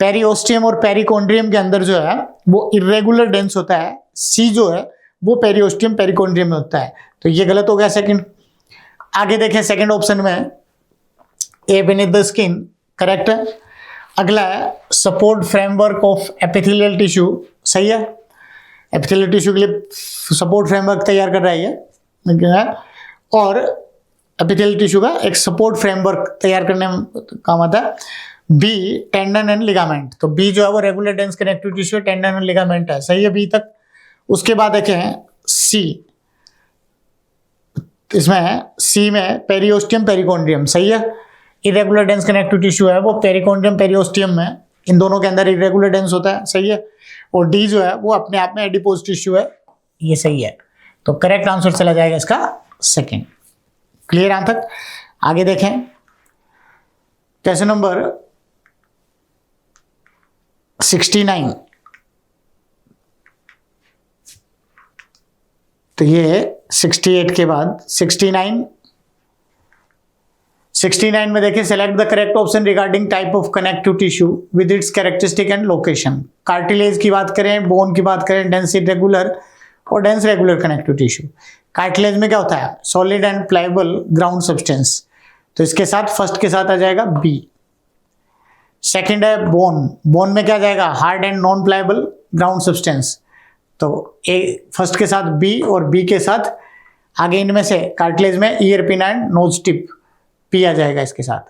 पेरिओस्टियम और पेरिकोन्ड्रियम के अंदर जो है वो इरेगुलर डेंस होता है। सी जो है वो पेरिओस्टियम पेरिकोन्ड्रियम में होता है, तो ये गलत हो गया सेकंड। आगे देखें सेकंड ऑप्शन में ए बिनीथ द स्किन करेक्ट है। अगला है support framework of epithelial tissue, सही है। एपिथेलियल टिश्यू के लिए सपोर्ट फ्रेमवर्क तैयार कर रहा है ये, और एपिथेलियल टिश्यू का एक सपोर्ट फ्रेमवर्क तैयार करने में काम आता है। बी टेंडन एंड लिगामेंट, तो बी जो है वो regular dense connective tissue, tendon and ligament है, सही है बी तक। उसके बाद देखें सी, इसमें सी में पेरिओस्टियम पेरिकोन्ड्रियम, सही है। इरेगुलर डेंस कनेक्टिव टिश्यू है वो पेरिकोन्ड्रियम पेरिओस्टियम में, इन दोनों के अंदर इरेगुलर डेंस होता है, सही है। और डी जो है वो अपने आप में एडिपोज टिश्यू है, ये सही है। तो करेक्ट आंसर चला जाएगा इसका सेकंड। क्लियर यहां तक? आगे देखें क्वेश्चन नंबर 69। तो ये 68 के बाद 69 में देखिए select the correct option regarding type of connective tissue with its characteristic and location. Cartilage की बात करें, बोन की बात करें, डेंस इरेगुलर और dense regular connective tissue. Cartilage में क्या होता है? Solid and pliable ground substance, तो इसके साथ फर्स्ट के साथ आ जाएगा बी। सेकंड है बोन, बोन में क्या जाएगा? Hard and non pliable ground substance, तो ए फर्स्ट के साथ बी, और बी के साथ आगे इनमें से कार्टिलेज में ear pinna and nose tip, P आ जाएगा इसके साथ।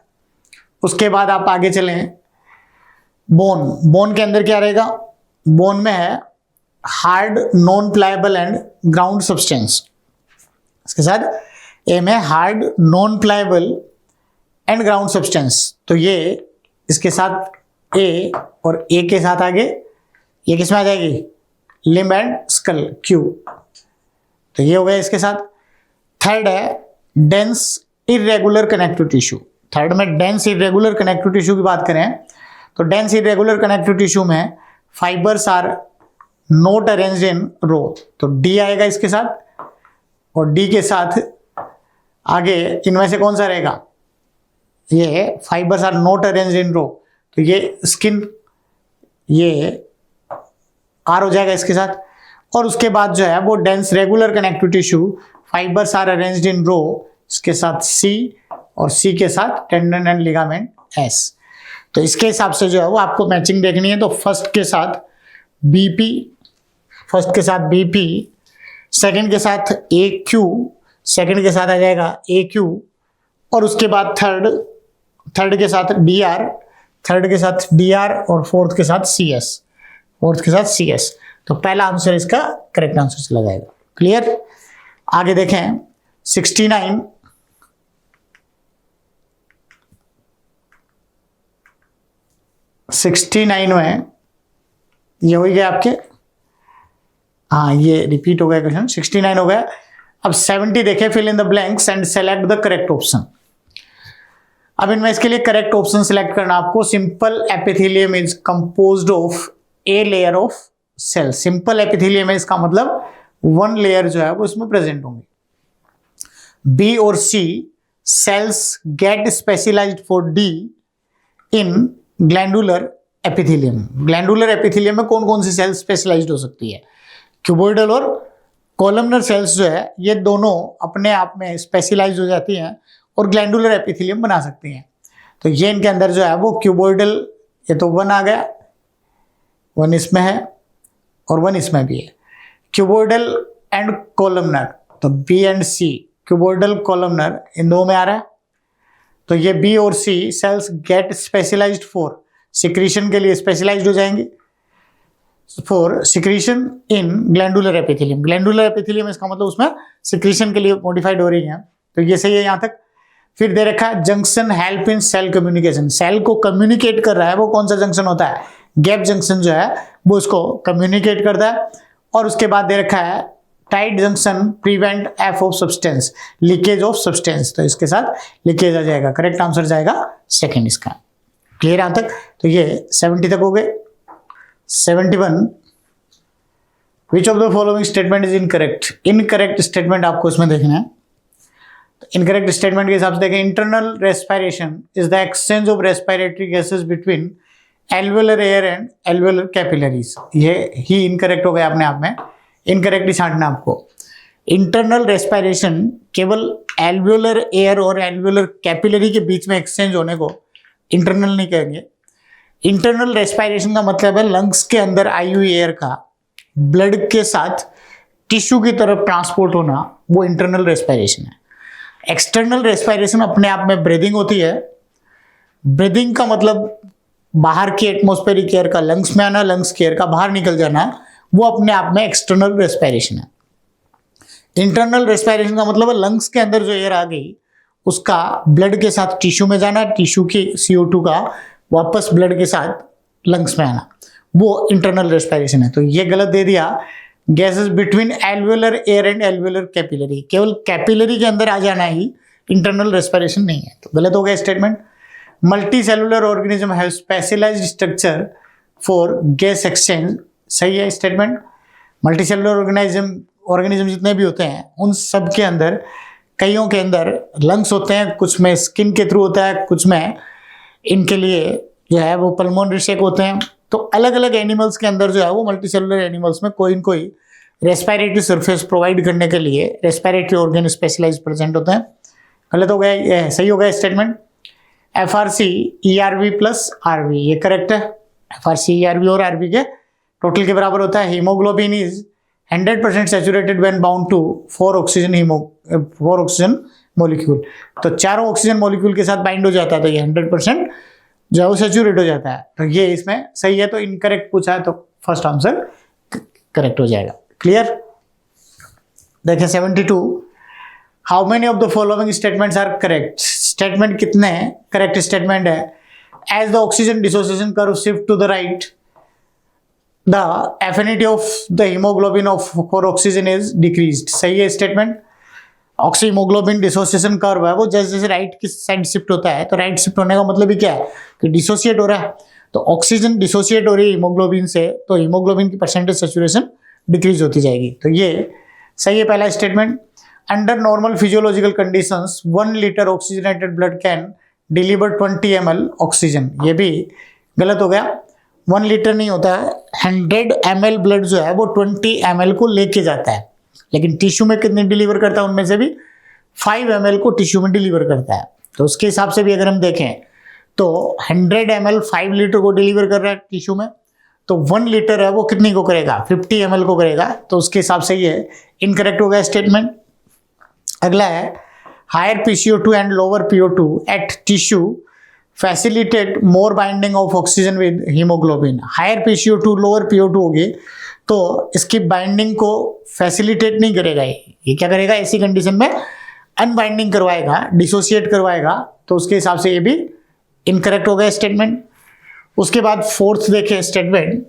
उसके बाद आप आगे चलें बोन, बोन के अंदर क्या रहेगा? बोन में है hard non pliable and ground substance, इसके साथ ए में hard non pliable and ground substance, तो ये इसके साथ ए, और ए के साथ आगे ये किसमें आ जाएगी? लिम्ब एंड स्कल, क्यू, तो ये हो गया इसके साथ। थर्ड है dense irregular connective tissue. Third में डेंस इरेगुलर कनेक्टिव टिश्यू की बात करें तो डेंस इरेगुलर कनेक्टिव टिश्यू में fibres are not arranged in row, तो डी आएगा इसके साथ, और डी के साथ आगे इनमें से कौन सा रहेगा? ये fibres are not arranged in row, तो ये स्किन, ये आर हो जाएगा इसके साथ। और उसके बाद जो है वो dense regular connective tissue, fibres are arranged in row, इसके साथ सी, और सी के साथ टेंडन एंड लिगामेंट एस। तो इसके हिसाब से जो है वो आपको मैचिंग देखनी है। तो फर्स्ट के साथ बीपी, फर्स्ट के साथ बीपी, सेकंड के साथ ए क्यू, सेकंड के साथ आ जाएगा ए क्यू, और उसके बाद थर्ड के साथ डी आर, थर्ड के साथ डी आर, और फोर्थ के साथ सी एस। फोर्थ के साथ CS, तो पहला आंसर इसका करेक्ट आंसर चला जाएगा। क्लियर? आगे देखें 69, में ये हो गया आपके, हाँ ये रिपीट हो गया क्वेश्चन, 69 हो गया। अब 70 देखें, fill in the blanks and select the correct option. अब इनमें इसके लिए करेक्ट ऑप्शन सिलेक्ट करना आपको। Simple epithelium is composed of a layer of cell. Simple epithelium है, इसका मतलब वन लेयर जो है वो इसमें प्रेजेंट होंगी। बी और C cells get specialised for D in glandular epithelium. Glandular epithelium में कौन कौन सी सेल्स स्पेशलाइज्ड हो सकती है? क्यूबॉइडल और कॉलमनर सेल्स जो है ये दोनों अपने आप में स्पेशलाइज्ड हो जाती हैं और ग्लैंडुलर एपिथेलियम बना सकती हैं। तो ये इनके अंदर जो है वो क्यूबॉइडल, ये तो 1 आ गया, 1 इसमें है और 1 इसमें भी है। क्यूबॉइडल एंड कॉलमनर, तो B and C, cuboidal columnar इन दो में आ रहा है। तो ये बी और C cells get specialised for secretion के लिए स्पेशलाइज्ड हो जाएंगे for secretion in glandular epithelium. Glandular epithelium इसका मतलब उसमें सिक्रीशन के लिए मॉडिफाइड हो रही है। तो ये सही है यहां तक। फिर दे रखा है junction help in cell communication. Cell को कम्युनिकेट कर रहा है वो कौन सा जंक्शन होता है? गैप जंक्शन जो है वो उसको कम्युनिकेट करता है। और उसके बाद दे रखा है tight junction prevent F of substance, leakage of substance. तो इसके साथ लीकेज आ जाएगा। करेक्ट आंसर जाएगा सेकंड इसका। क्लियर यहां तक? तो ये 70 तक हो गए। 71, विच of the following statement is incorrect? Incorrect statement आपको इसमें देखना है। तो इनकरेक्ट स्टेटमेंट के हिसाब से देखें, internal respiration is the exchange of respiratory gases between alveolar air and alveolar capillaries. ये ही इनकरेक्ट हो गया अपने आप में। इनकरेक्ट ही छांटना आपको। इंटरनल रेस्पिरेशन केवल एल्वेलर एयर और एल्वेलर कैपिलरी के बीच में एक्सचेंज होने को इंटरनल नहीं कहेंगे। इंटरनल रेस्पिरेशन का मतलब है लंग्स के अंदर आई हुई एयर का ब्लड के साथ टिश्यू की तरफ ट्रांसपोर्ट होना, वो इंटरनल रेस्पिरेशन है। एक्सटर्नल रेस्पिरेशन अपने आप में ब्रीदिंग होती है। ब्रीदिंग का मतलब बाहर की एटमॉस्फेरिक एयर का लंग्स में आना, लंग्स की एयर का बाहर निकल जाना, वो अपने आप में एक्सटर्नल रेस्पिरेशन है। इंटरनल रेस्पिरेशन का मतलब है लंग्स के अंदर जो एयर आ गई उसका ब्लड के साथ टिश्यू में जाना, टिश्यू की CO2 का वापस ब्लड के साथ लंग्स में आना, वो इंटरनल रेस्पिरेशन है। तो ये गलत दे दिया। Gases between alveolar air and alveolar capillary, केवल कैपिलरी के अंदर आ जाना ही इंटरनल रेस्पिरेशन नहीं है। तो गलत हो गया statement. Multicellular organism have specialised structure for gas exchange, सही है स्टेटमेंट। मल्टी सेलुलर ऑर्गेनिज्म जितने भी होते हैं उन सब के अंदर, कईयों के अंदर लंग्स होते हैं, कुछ में स्किन के थ्रू होता है, कुछ में इनके लिए जो है वो पल्मोनरी शेक होते हैं। तो अलग अलग एनिमल्स के अंदर जो है वो मल्टी सेलुलर एनिमल्स में कोई न कोई रेस्पिरेटरी सरफेस प्रोवाइड करने के लिए रेस्पिरेटरी ऑर्गन स्पेशलाइज प्रेजेंट होते हैं। गलत हो गया, सही हो गया statement. FRC ERV plus RV, ये करेक्ट है। FRC ERV और RV के टोटल के बराबर होता है। Haemoglobin is 100% saturated when bound to 4 oxygen molecule. तो चारों ऑक्सीजन मॉलिक्यूल के साथ बाइंड हो जाता है तो ये 100% जो है वो सैचुरेट हो जाता है। तो ये इसमें सही है। तो इनकरेक्ट पूछा है तो फर्स्ट आंसर करेक्ट हो जाएगा। क्लियर? देखिए 72, how many of the following statements are correct? Statement कितने करेक्ट स्टेटमेंट है? As the oxygen dissociation curve shift to the right, the affinity of the hemoglobin of for oxygen is decreased, सही है statement. Oxyhaemoglobin dissociation curve है वो जैसे जैसे right की side shift होता है, तो राइट शिफ्ट होने का मतलब ही क्या है कि डिसोसिएट हो रहा है। तो ऑक्सीजन डिसोसिएट हो रही है हीमोग्लोबिन से, तो हीमोग्लोबिन की परसेंटेज सैचुरेशन डिक्रीज होती जाएगी। तो ये सही है पहला statement. Under normal physiological conditions 1 litre oxygenated blood can deliver 20 ml oxygen, ये भी गलत हो गया। 1 लीटर नहीं होता है, 100 ml ब्लड जो है वो 20 ml को लेके जाता है, लेकिन टिश्यू में कितने डिलीवर करता है? उनमें से भी 5 ml को टिश्यू में डिलीवर करता है। तो उसके हिसाब से भी अगर हम देखें तो 100 ml 5 लीटर को डिलीवर कर रहा है टिश्यू में, तो 1 लीटर है वो कितनी को करेगा? 50 ml को करेगा। तो उसके हिसाब से ये इनकरेक्ट हो गया स्टेटमेंट। अगला है higher PCO2 and lower PO2 at tissue facilitate more binding of oxygen with haemoglobin. Higher PCO2 lower PO2 होगी तो इसकी बाइंडिंग को फैसिलिटेट नहीं करेगा, ये क्या करेगा, ऐसी कंडीशन में अनबाइंडिंग करवाएगा, डिसोसिएट करवाएगा, तो उसके हिसाब से ये भी इनकरेक्ट हो गया स्टेटमेंट। उसके बाद फोर्थ देखें statement,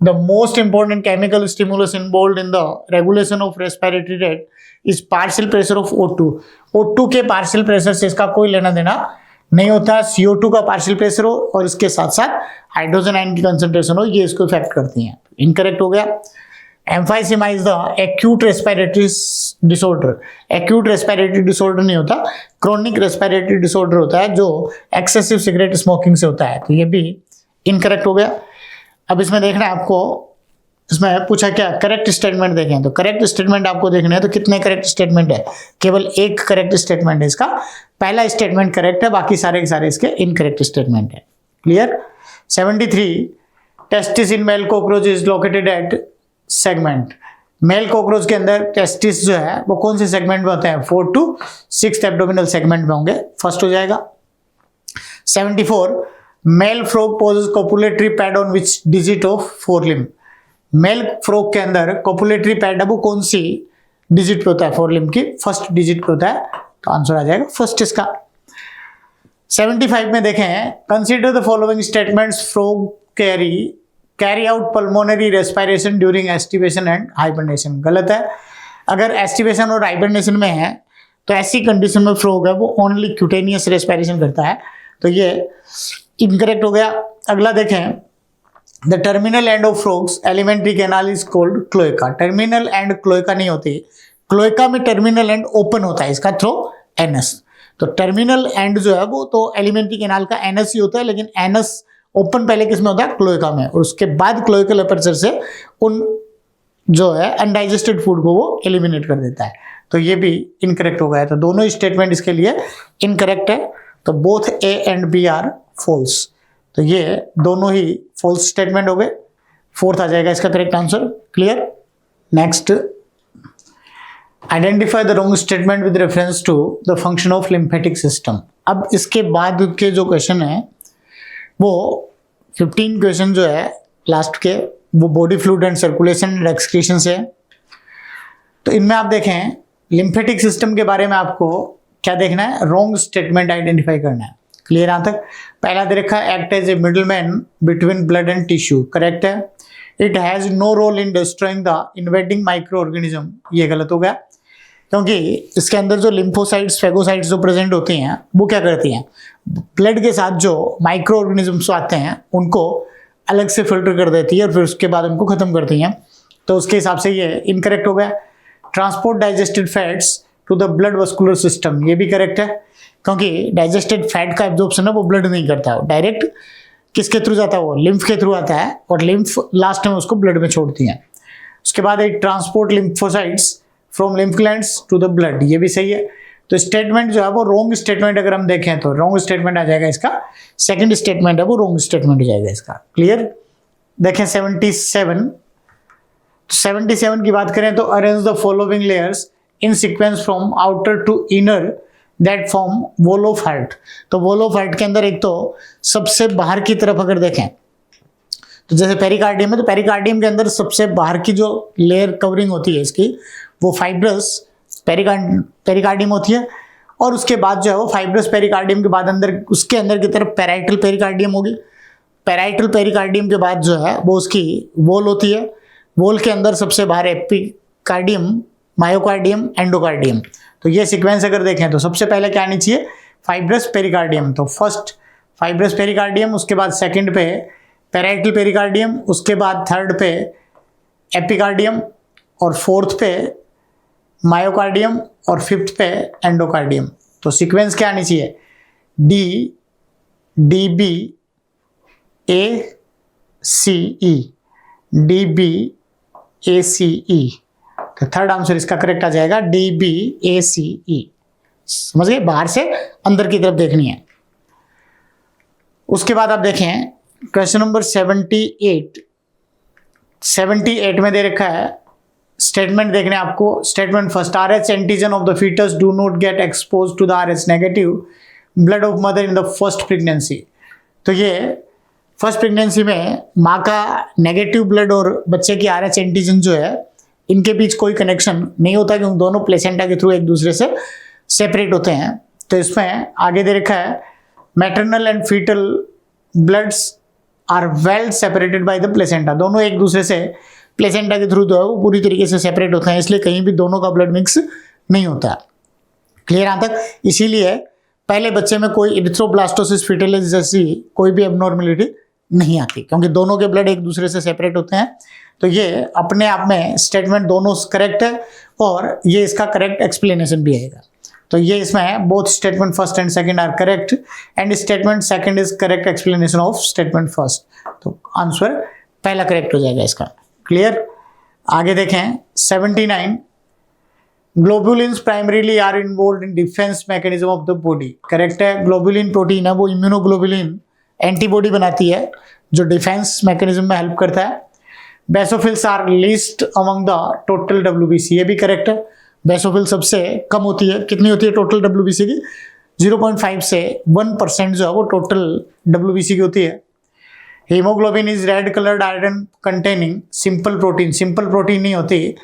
the most important chemical stimulus involved in the regulation of respiratory rate is partial pressure of O2। O2 के पार्शियल प्रेशर से इसका कोई लेना देना नहीं होता, CO2 का पार्शियल प्रेशर हो और इसके साथ साथ हाइड्रोजन आयन की कंसंट्रेशन हो, ये इसको इफेक्ट करती हैं। इनकरेक्ट हो गया। Emphysema is the acute respiratory disorder. Acute respiratory disorder नहीं होता, क्रोनिक रेस्पिरेटरी डिसऑर्डर होता है जो एक्सेसिव सिगरेट स्मोकिंग से होता है, तो ये भी इनकरेक्ट हो गया। अब इसमें देखना है आपको, इसमें पूछा क्या, करेक्ट स्टेटमेंट देखें, तो करेक्ट स्टेटमेंट आपको देखना है, तो कितने करेक्ट स्टेटमेंट है, केवल एक करेक्ट स्टेटमेंट है इसका, पहला स्टेटमेंट करेक्ट है, बाकी सारे के सारे इसके इनकरेक्ट स्टेटमेंट है। Clear. 73 testis in male cockroach is located at segment. Male cockroach के अंदर टेस्टिस जो है वो कौन से सेगमेंट में होते हैं, 4 to 6 एब्डोमिनल सेगमेंट में होंगे, फर्स्ट हो जाएगा। 74 male frog possesses copulatory pad on which digit of forelimb. Male frog के अंदर कोपुलेटरी पैड है वो कौन सी डिजिट पे होता है, फोरलिम्ब की फर्स्ट डिजिट पे होता है, तो आंसर आ जाएगा फर्स्ट इसका। 75 में देखें, consider the following statements frog carry out pulmonary respiration during aestivation and hibernation. गलत है, अगर एस्टिवेशन और हाइबरनेशन में है तो ऐसी कंडीशन में फ्रॉग है वो ओनली क्यूटेनियस रेस्पिरेशन करता है, तो ये इनकरेक्ट हो गया। अगला देखें, the terminal end of frogs alimentary canal is called cloaca. Terminal and cloaca नहीं होती, क्लोएका में टर्मिनल एंड ओपन होता है, इसका थ्रो एनस, तो टर्मिनल एंड जो है वो तो एलिमेंट्री कैनाल का एनस ही होता है, लेकिन एनस ओपन पहले किसमें होता है, क्लोएका में, और उसके बाद क्लोएकल अपर्चर से उन जो है अनडाइजेस्टेड फूड को वो एलिमिनेट कर देता है, तो ये भी इनकरेक्ट हो गया। तो दोनों स्टेटमेंट इसके लिए इनकरेक्ट है, तो both A and B are false, तो ये दोनों ही फॉल्स स्टेटमेंट हो गए, फोर्थ आ जाएगा इसका correct answer. Clear. Next, identify the wrong statement with reference to the function of lymphatic system. अब इसके बाद के जो क्वेश्चन है वो 15 क्वेश्चन जो है लास्ट के वो body fluid and circulation and excretion से है। तो इनमें आप देखें लिम्फेटिक सिस्टम के बारे में आपको क्या देखना है, रॉन्ग स्टेटमेंट आइडेंटिफाई करना है। क्लियर यहाँ तक। पहला दे रखा है, act as a middleman between blood and tissue, correct है। It has no role in destroying the invading microorganism, ये गलत हो गया, क्योंकि इसके अंदर जो लिम्फोसाइट्स फेगोसाइट्स जो प्रेजेंट होती हैं वो क्या करती हैं, ब्लड के साथ जो माइक्रो ऑर्गेनिजम्स आते हैं उनको अलग से फिल्टर कर देती है और फिर उसके बाद उनको खत्म करती हैं, तो उसके हिसाब से ये इनकरेक्ट हो गया। Transport digested fats to the blood vascular system, ये भी करेक्ट है, क्योंकि डाइजेस्टेड फैट का एब्जॉर्प्शन है वो ब्लड नहीं करता है, डायरेक्ट किसके थ्रू जाता है, वो लिम्फ के थ्रू आता है, और लिम्फ लास्ट में उसको ब्लड में छोड़ती है। उसके बाद एक transport lymphocytes from lymph glands to the blood, ये भी सही है। तो स्टेटमेंट जो है वो रॉन्ग स्टेटमेंट अगर हम देखें तो रॉन्ग स्टेटमेंट आ जाएगा इसका, सेकंड स्टेटमेंट है वो रॉन्ग स्टेटमेंट हो जाएगा इसका। क्लियर। देखें 77 की बात करें तो arrange the following layers in sequence from outer to inner that form wall of heart. तो वॉल ऑफ हार्ट के अंदर एक तो सबसे बाहर की तरफ अगर देखें तो जैसे पेरिकार्डियम है, तो पेरिकार्डियम के अंदर सबसे बाहर की जो लेयर कवरिंग होती है इसकी वो फाइब्रस पेरिकार्डियम होती है, और उसके बाद जो है वो फाइब्रस पेरिकार्डियम के बाद अंदर उसके अंदर की तरफ पैराइटल पेरिकार्डियम होगी। पैराइटल पेरिकार्डियम के बाद जो है वो उसकी वॉल होती है, वॉल के अंदर सबसे बाहर एपिकार्डियम, मायोकार्डियम, एंडोकार्डियम। तो ये सीक्वेंस अगर देखें तो सबसे पहले क्या आनी चाहिए, फाइब्रस पेरिकार्डियम, तो फर्स्ट फाइब्रस पेरिकार्डियम, उसके बाद सेकंड पे पैराइटल पेरिकार्डियम, उसके बाद थर्ड पे एपिकार्डियम, और फोर्थ पे मायोकार्डियम, और फिफ्थ पे एंडोकार्डियम। तो सीक्वेंस क्या आनी चाहिए, DB ACE, DBACE, तो थर्ड आंसर इसका करेक्ट आ जाएगा DBACE। समझ गए, बाहर से अंदर की तरफ देखनी है। उसके बाद आप देखें क्वेश्चन नंबर 78 में दे रखा है, स्टेटमेंट देखने आपको। Statement first, RH antigen of the foetus do not get expose to the RH negative blood of mother in the first pregnancy. तो ये फर्स्ट प्रेगनेंसी में माँ का नेगेटिव ब्लड और बच्चे की RH एंटीजन जो है इनके बीच कोई कनेक्शन नहीं होता क्योंकि दोनों प्लेसेंटा के थ्रू एक दूसरे से सेपरेट होते हैं। तो इसमें आगे दे रखा है maternal and foetal bloods are well separated by the placenta. दोनों एक दूसरे से प्लेसेंटा के थ्रू जो है वो पूरी तरीके से सेपरेट होते हैं, इसलिए कहीं भी दोनों का ब्लड मिक्स नहीं होता। क्लियर यहाँ तक? इसीलिए पहले बच्चे में कोई इरिथ्रोब्लास्टोसिस फीटलिस जैसी कोई भी एबनॉर्मेलिटी नहीं आती क्योंकि दोनों के ब्लड एक दूसरे से सेपरेट होते हैं। तो ये अपने आप में स्टेटमेंट दोनों करेक्ट है और ये इसका करेक्ट एक्सप्लेनेशन भी आएगा। तो ये इसमें है both statement first and second are correct and statement second is correct explanation of statement first. तो आंसर पहला करेक्ट हो जाएगा इसका। क्लियर? आगे देखें 79 globulins primarily are involve in defence mechanism of the body. Correct है, ग्लोबुलिन प्रोटीन है वो इम्यूनोग्लोबुलिन एंटीबॉडी बनाती है जो डिफेंस मैकेनिज्म में हेल्प करता है। Basophils are least among the total WBC, ये भी करेक्ट है। बेसोफिल सबसे कम होती है, कितनी होती है टोटल WBC की? 0.5 से 1% जो है वो टोटल WBC की होती है। Haemoglobin is red coloured iron containing simple protein. Simple protein नहीं होती,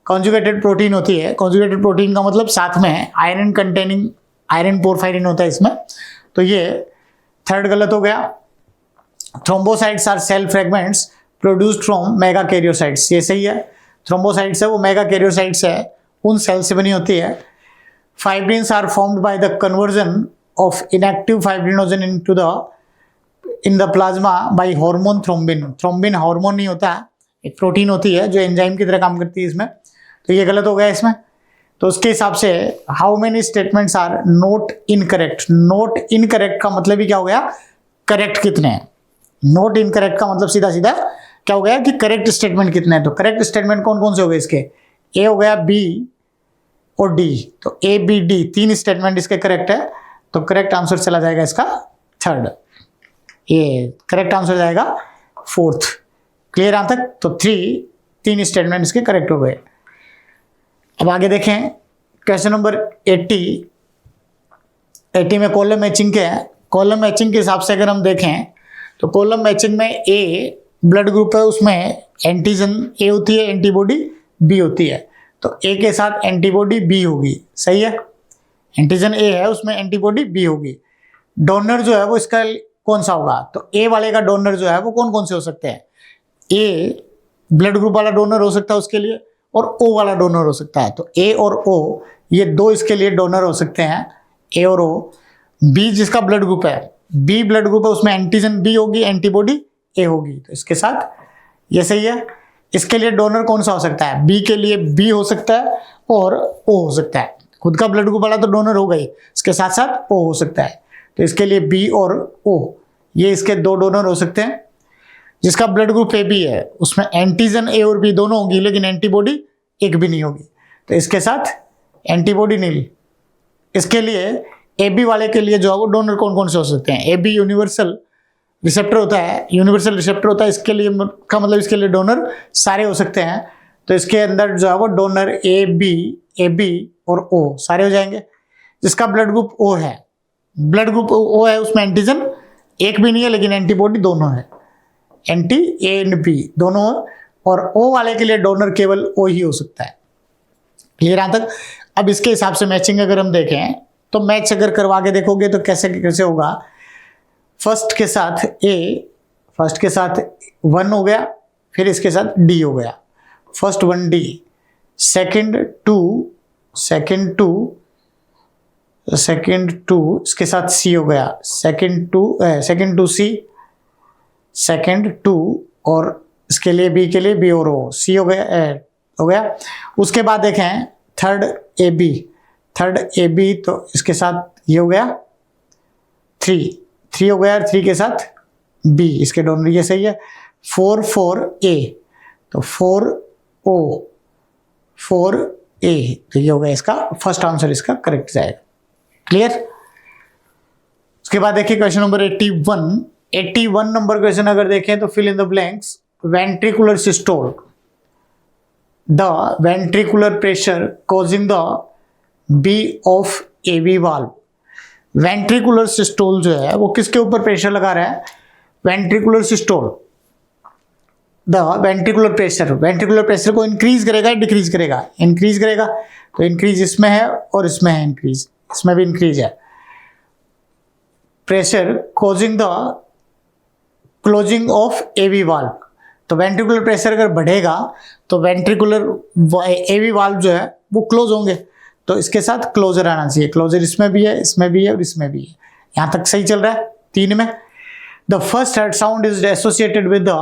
कॉन्जुगेटेड प्रोटीन होती है। कॉन्जुगेटेड प्रोटीन का मतलब साथ में आयरन कंटेनिंग आयरन पोरफायरिन होता है इसमें। तो ये थर्ड गलत हो गया। Thrombocytes are cell fragments produced from megakaryocytes, ये सही है। थ्रोम्बोसाइट्स है वो मेगा कैरियोसाइट्स है, उन सेल से बनी होती है। Fibrins are formed by the conversion of inactive fibrinogen in the plasma by hormone thrombin. Thrombin hormone नहीं होता, एक प्रोटीन होती है जो एंजाइम की तरह काम करती है इसमें। तो ये गलत हो गया इसमें। तो उसके हिसाब से how many statements are not incorrect. Not incorrect का मतलब ही क्या हो गया? करेक्ट कितने हैं। नोट इनकरेक्ट का मतलब सीधा सीधा क्या हो गया कि करेक्ट स्टेटमेंट कितने हैं। तो करेक्ट स्टेटमेंट कौन कौन से हो गए इसके? ए हो गया, बी और डी। तो ए बी डी 3 स्टेटमेंट इसके करेक्ट है। तो करेक्ट आंसर चला जाएगा इसका थर्ड, ये करेक्ट आंसर जाएगा फोर्थ। क्लियर यहां तक? तो 3 स्टेटमेंट इसके करेक्ट हो गए। अब आगे देखें क्वेश्चन नंबर 80 में कॉलम मैचिंग के है। कॉलम मैचिंग के हिसाब से अगर हम देखें तो कॉलम मैचिंग में ए ब्लड ग्रुप है, उसमें एंटीजन ए होती है, एंटीबॉडी बी होती है। तो ए के साथ एंटीबॉडी बी होगी, सही है। एंटीजन ए है उसमें एंटीबॉडी बी होगी। डोनर जो है वो इसका कौन सा होगा? तो ए वाले का डोनर जो है वो कौन कौन से हो सकते हैं? ए ब्लड ग्रुप वाला डोनर हो सकता है उसके लिए और ओ वाला डोनर हो सकता है। तो ए और ओ ये 2 इसके लिए डोनर हो सकते हैं, ए और ओ। बी जिसका ब्लड ग्रुप है, बी ब्लड ग्रुप है, उसमें एंटीजन बी होगी, एंटीबॉडी ए होगी। तो इसके साथ ये सही है। इसके लिए डोनर कौन सा हो सकता है? बी के लिए बी हो सकता है और ओ हो सकता है। खुद का ब्लड ग्रुप वाला तो डोनर हो गई, इसके साथ साथ ओ हो सकता है। तो इसके लिए बी और ओ ये इसके 2 डोनर हो सकते हैं। जिसका ब्लड ग्रुप ए बी है उसमें एंटीजन ए और बी दोनों होगी लेकिन एंटीबॉडी एक भी नहीं होगी। तो इसके साथ एंटीबॉडी नील। इसके लिए ए बी वाले के लिए जो है वो डोनर कौन कौन से हो सकते हैं? ए बी यूनिवर्सल रिसेप्टर होता है, यूनिवर्सल रिसेप्टर होता है, इसके लिए का मतलब इसके लिए डोनर सारे हो सकते हैं। तो इसके अंदर जो है वो डोनर ए बी और ओ सारे हो जाएंगे। जिसका ब्लड ग्रुप ओ है, ब्लड ग्रुप ओ है, उसमें एंटीजन एक भी नहीं है लेकिन एंटीबॉडी दोनों है, एंटी ए एंड बी दोनों है। और ओ वाले के लिए डोनर केवल ओ ही हो सकता है। क्लियर यहां तक? अब इसके हिसाब से मैचिंग अगर हम देखें तो मैच अगर करवा के देखोगे तो कैसे कैसे होगा? फर्स्ट के साथ 1 हो गया, फिर इसके साथ डी हो गया। फर्स्ट 1 डी, सेकंड 2 इसके साथ सी हो गया, सेकंड 2 सी, सेकंड 2 और इसके लिए बी के लिए बी और ओ सी हो गया। उसके बाद देखें थर्ड ए बी, तो इसके साथ ये हो गया 3 हो गया, 3 के साथ बी इसके डोनर, ये सही है। 4 ए, तो 4 ए, तो ये हो गया इसका फर्स्ट आंसर, इसका करेक्ट जाएगा। क्लियर? उसके बाद देखिए क्वेश्चन नंबर 81 नंबर क्वेश्चन अगर देखें तो fill in the blanks. Ventricular systole, the ventricular pressure causing the B of AB valve. Ventricular systole जो है वो किसके ऊपर प्रेशर लगा रहा है, ventricular systole, the ventricular pressure को इंक्रीज करेगा डिक्रीज करेगा, इंक्रीज करेगा, तो इंक्रीज इसमें है और इसमें है इंक्रीज, इसमें भी इंक्रीज है, pressure causing the closing of AV valve. तो वेंट्रिकुलर प्रेशर अगर बढ़ेगा तो वेंट्रिकुलर एवी वाल्व जो है वो क्लोज होंगे, तो इसके साथ क्लोजर आना चाहिए, क्लोजर इसमें भी है, इसमें भी है और इसमें भी है। यहां तक सही चल रहा है। 3 में the first heart sound is associated with the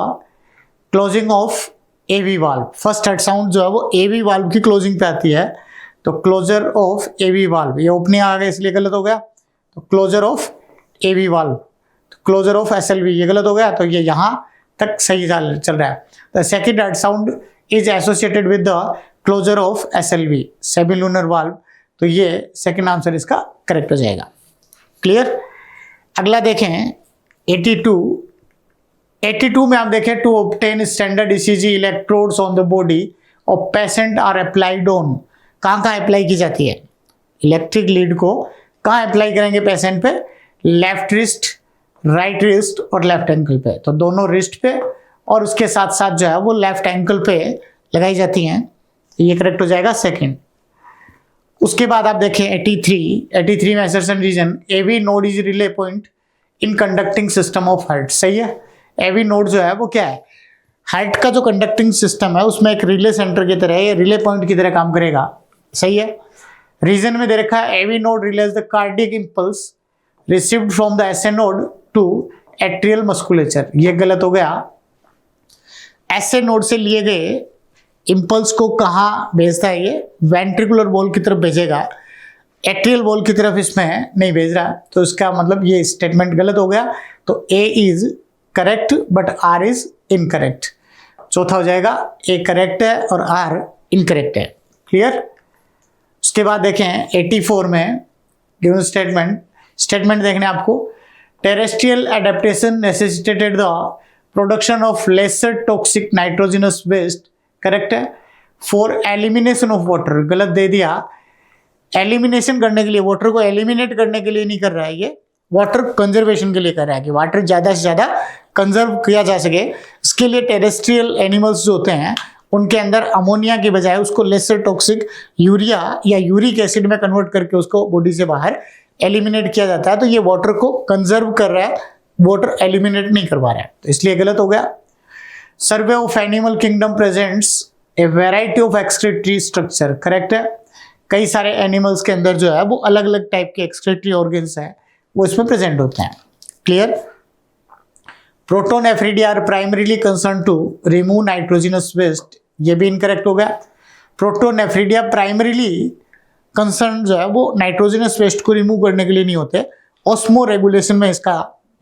closing of AV valve. First heart sound जो है वो एवी वाल्व की क्लोजिंग पे आती है, तो क्लोजर ऑफ एवी वाल्व, ये ओपनिंग आ गया इसलिए गलत हो गया, तो closure of AV valve, closure of SLV ये गलत हो गया, तो ये यहां तक सही चल रहा है। The second heart sound is associated with the closure of SLV, semilunar valve, तो ये सेकंड आंसर इसका करेक्ट हो जाएगा। क्लियर। अगला देखें 82 में आप देखें, to obtain standard ECG electrodes on the body of patient are applied on, कहाँ अप्लाई की जाती है, इलेक्ट्रिक लीड को कहाँ अप्लाई करेंगे पेशेंट पे, लेफ्ट रिस्ट, राइट रिस्ट और लेफ्ट एंकल पे, तो दोनों रिस्ट पे और उसके साथ साथ जो है वो लेफ्ट एंकल पे लगाई जाती हैं, ये करेक्ट हो जाएगा सेकंड। उसके बाद आप देखें 83 में assertion reason, AV node is relay point in conducting system of heart, सही है। एवी नोड जो है वो क्या है, हार्ट का जो कंडक्टिंग सिस्टम है उसमें एक रिले सेंटर की तरह, ये रिले पॉइंट की तरह काम करेगा, सही है। रीजन में दे रखा है AV node relays the cardiac impulse received from the SA node to atrial musculature, ये गलत हो गया। एसए नोड से लिए गए इंपल्स को कहाँ भेजता है, ये वेंट्रिकुलर वॉल की तरफ भेजेगा, एट्रियल वॉल की तरफ इसमें नहीं भेज रहा, तो इसका मतलब ये स्टेटमेंट गलत हो गया, तो A is correct but R is incorrect. चौथा हो जाएगा ए करेक्ट है और आर इनकरेक्ट है। क्लियर। उसके बाद देखें 84 में गिवन स्टेटमेंट देखने आपको, terrestrial adaptation necessitated the production of lesser toxic nitrogenous waste, correct है। फॉर एलिमिनेशन ऑफ वाटर, गलत दे दिया, एलिमिनेशन करने के लिए, वाटर को एलिमिनेट करने के लिए नहीं कर रहा है, ये वाटर कंजर्वेशन के लिए कर रहा है कि वाटर ज़्यादा से ज़्यादा कंजर्व किया जा सके। इसके लिए टेरेस्ट्रियल एनिमल्स जो होते हैं उनके अंदर अमोनिया की बजाय उसको लेसर टॉक्सिक यूरिया या यूरिक एसिड में कन्वर्ट करके उसको बॉडी से बाहर एलिमिनेट किया जाता है, तो ये वाटर को कंजर्व कर रहा है, वाटर एलिमिनेट नहीं करवा रहा है, तो इसलिए गलत हो गया। Survey of animal kingdom presents a variety of excretory structure, correct है। कई सारे एनिमल्स के अंदर जो है वो अलग अलग टाइप के एक्सक्रीटरी ऑर्गन्स हैं, वो इसमें प्रेजेंट होते हैं। Clear. Protonephridia are primarily concern to remove nitrogenous waste, ये भी इनकरेक्ट हो गया। प्रोटोनेफ्रिडिया प्राइमरीली कंसर्न जो है वो नाइट्रोजनस वेस्ट को रिमूव करने के लिए नहीं होते, ऑस्मो रेगुलेशन में इसका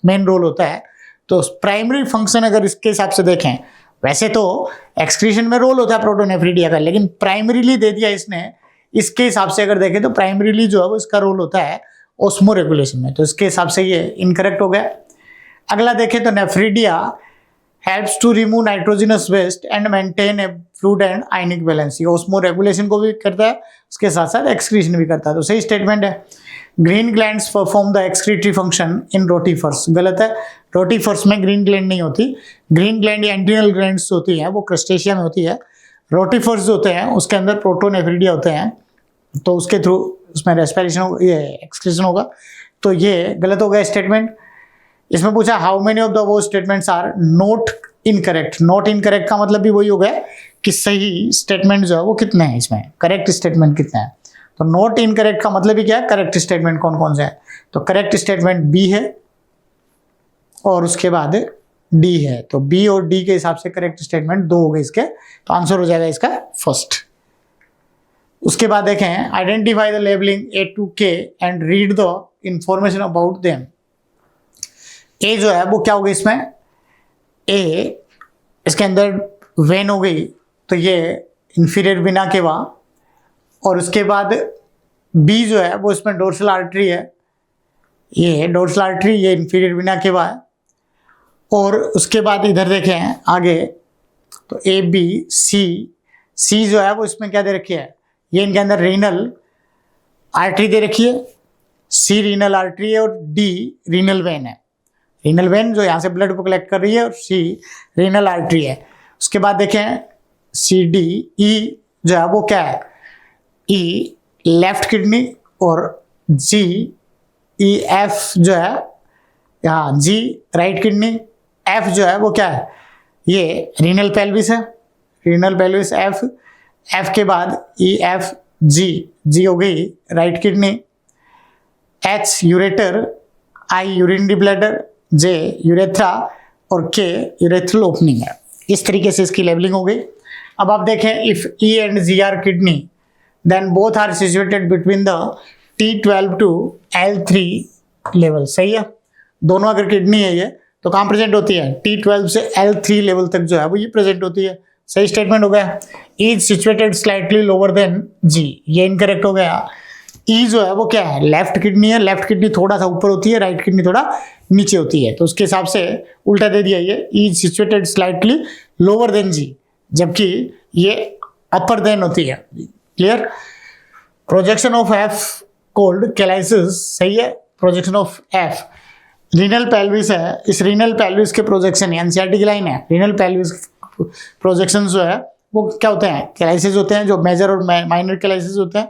मेन रोल होता है, तो प्राइमरी फंक्शन अगर इसके हिसाब से देखें, वैसे तो एक्सक्रीशन में रोल होता है प्रोटोनेफ्रिडिया का, लेकिन प्राइमरीली दे दिया इसने, इसके हिसाब से अगर देखें तो प्राइमरीली जो है वो इसका रोल होता है ऑस्मो रेगुलेशन में, तो इसके हिसाब से ये इनकरेक्ट हो गया। अगला देखें तो nephridia helps to remove nitrogenous waste and maintain a fluid and ionic balance, ये ऑस्मो रेगुलेशन को भी करता है, उसके साथ साथ एक्सक्रीशन भी करता है, तो सही स्टेटमेंट है। Green glands perform the excretory function in rotifers, गलत है। रोटीफर्स में ग्रीन ग्लैंड नहीं होती, ग्रीन ग्लैंड या एंट्रिनल ग्लैंड्स होती हैं वो क्रस्टेशिया में होती है। रोटीफर्स जो होते हैं उसके अंदर प्रोटोनेफ्रिडिया होते हैं, तो उसके थ्रू उसमें रेस्पिरेशन ये एक्सक्रीशन होगा, तो ये गलत हो गया स्टेटमेंट। इसमें पूछा हाउ मेनी ऑफ द वो statements are not incorrect, not incorrect का मतलब भी वही हो गया कि सही स्टेटमेंट जो है वो कितने हैं, इसमें करेक्ट स्टेटमेंट कितने हैं, तो नॉट इनकरेक्ट का मतलब ही क्या है, करेक्ट स्टेटमेंट कौन कौन से है, तो करेक्ट स्टेटमेंट बी है और उसके बाद डी है, तो बी और डी के हिसाब से करेक्ट स्टेटमेंट 2 हो गए इसके, तो आंसर हो जाएगा इसका फर्स्ट। उसके बाद देखें identify the labelling A to K and read the information about them. A जो है वो क्या हो गई इसमें, ए इसके अंदर वेन हो गई, तो ये इंफीरियर विना केवा, और उसके बाद बी जो है वो इसमें डोर्सल आर्टरी है, ये डोर्सल आर्टरी, ये इंफीरियर विना केवा है, और उसके बाद इधर देखें आगे तो ए बी सी जो है वो इसमें क्या दे रखी है, ये इनके अंदर रीनल आर्टरी दे रखी है, सी रीनल आर्टरी है और डी रीनल वेन है। रीनल वेन जो यहाँ से ब्लड को कलेक्ट कर रही है और सी रीनल आर्टरी है। उसके बाद देखें सी डी ई जो है वो क्या है, ई लेफ्ट किडनी और जी ई एफ जो है यहाँ जी राइट किडनी, एफ जो है वो क्या है, ये रीनल पेल्विस है, रीनल पेल्विस एफ, एफ के बाद ई एफ जी, जी हो गई राइट किडनी, एच यूरेटर, आई यूरिनरी ब्लैडर, जे यूरेथ्रा और के यूरेथ्रल ओपनिंग है। इस तरीके से इसकी लेवलिंग हो गई। अब आप देखें if E and G are kidney then both are situated between the T12 to L3 level. सही है, दोनों अगर किडनी है ये तो कहाँ प्रेजेंट होती है, T12 से L3 लेवल तक जो है वो ये प्रेजेंट होती है। सही स्टेटमेंट हो गया। Is situated slightly lower than G, ये इनकरेक्ट हो गया। ई जो है वो क्या है, लेफ्ट किडनी है, लेफ्ट किडनी थोड़ा सा ऊपर होती है, राइट किडनी थोड़ा नीचे होती है, तो उसके हिसाब से उल्टा दे दिया ये, is situated slightly lower than G, जबकि ये अपर देन होती है। Clear. Projection of F called calyces, सही है, projection of F renal pelvis है, इस रीनल पेल्विस के प्रोजेक्शन एनसीईआरटी की लाइन है, रीनल पेल्विस प्रोजेक्शन जो है वो क्या होते हैं, कैलाइसिस होते हैं, जो मेजर और माइनर कैलाइसिस होते हैं।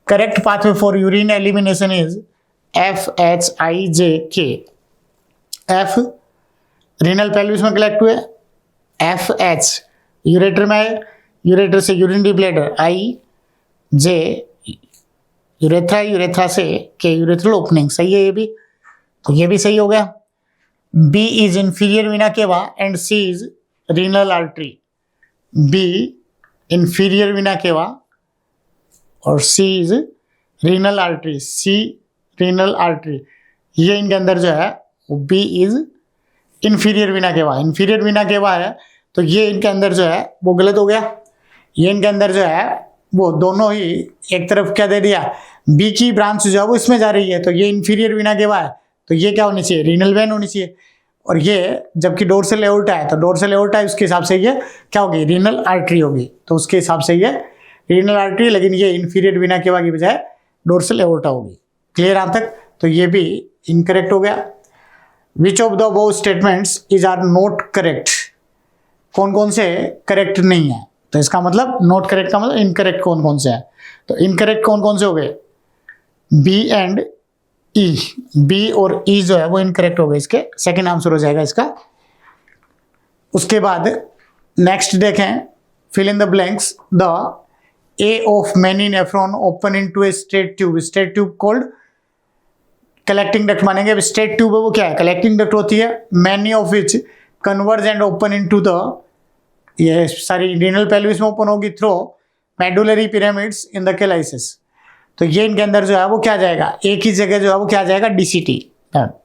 Correct pathway for urine elimination is FHIJK। F renal pelvis में कलेक्ट हुए, FH यूरेटर में है, यूरेटर से urinary bladder, IJ urethra, urethra से के यूरेथ्रल ओपनिंग। सही है ये भी, तो ये भी सही हो गया। B इज इंफीरियर वीना केवा and C is renal artery. B inferior vena केवा और C is renal artery, C renal artery. ये इनके अंदर जो है वो B इज इंफीरियर वीना केवा, इंफीरियर वीना केवा है, तो ये इनके अंदर जो है वो गलत हो गया। ये इनके अंदर जो है वो दोनों ही एक तरफ क्या दे दिया, B की ब्रांच जो है वो इसमें जा रही है, तो ये इंफीरियर वीना केवा है, तो ये क्या होनी चाहिए, रीनल वेन होनी चाहिए। और ये जबकि डोर्सल एओर्टा है, तो डोर्सल एओर्टा है, उसके हिसाब से ये क्या होगी, रीनल आर्टरी होगी, तो उसके हिसाब से ये रीनल आर्टरी, लेकिन ये इंफीरियर वीना केवा की बजाय डोर्सल एओर्टा होगी। क्लियर यहाँ तक, तो ये भी इनकरेक्ट हो गया। Which of the above statements is are not correct, कौन कौन से करेक्ट नहीं है, तो इसका मतलब नॉट करेक्ट का मतलब इनकरेक्ट कौन कौन से है, तो इनकरेक्ट कौन कौन से हो गए, बी एंड ई, बी और ई जो है वो इनकरेक्ट हो गए, इसके सेकंड आंसर हो जाएगा इसका। उसके बाद नेक्स्ट देखें, fill in the blanks, the A of many nephron open into a straight tube, straight tube called collecting duct मानेंगे। अब स्ट्रेट ट्यूब है वो क्या है, कलेक्टिंग डक्ट होती है, many of which converge and open into the, ये सारी रीनल पेल्विस में ओपन होगी through medullary pyramids in the calyces. तो ये इनके अंदर जो है वो क्या जाएगा, एक ही जगह जो है वो क्या जाएगा, DCT,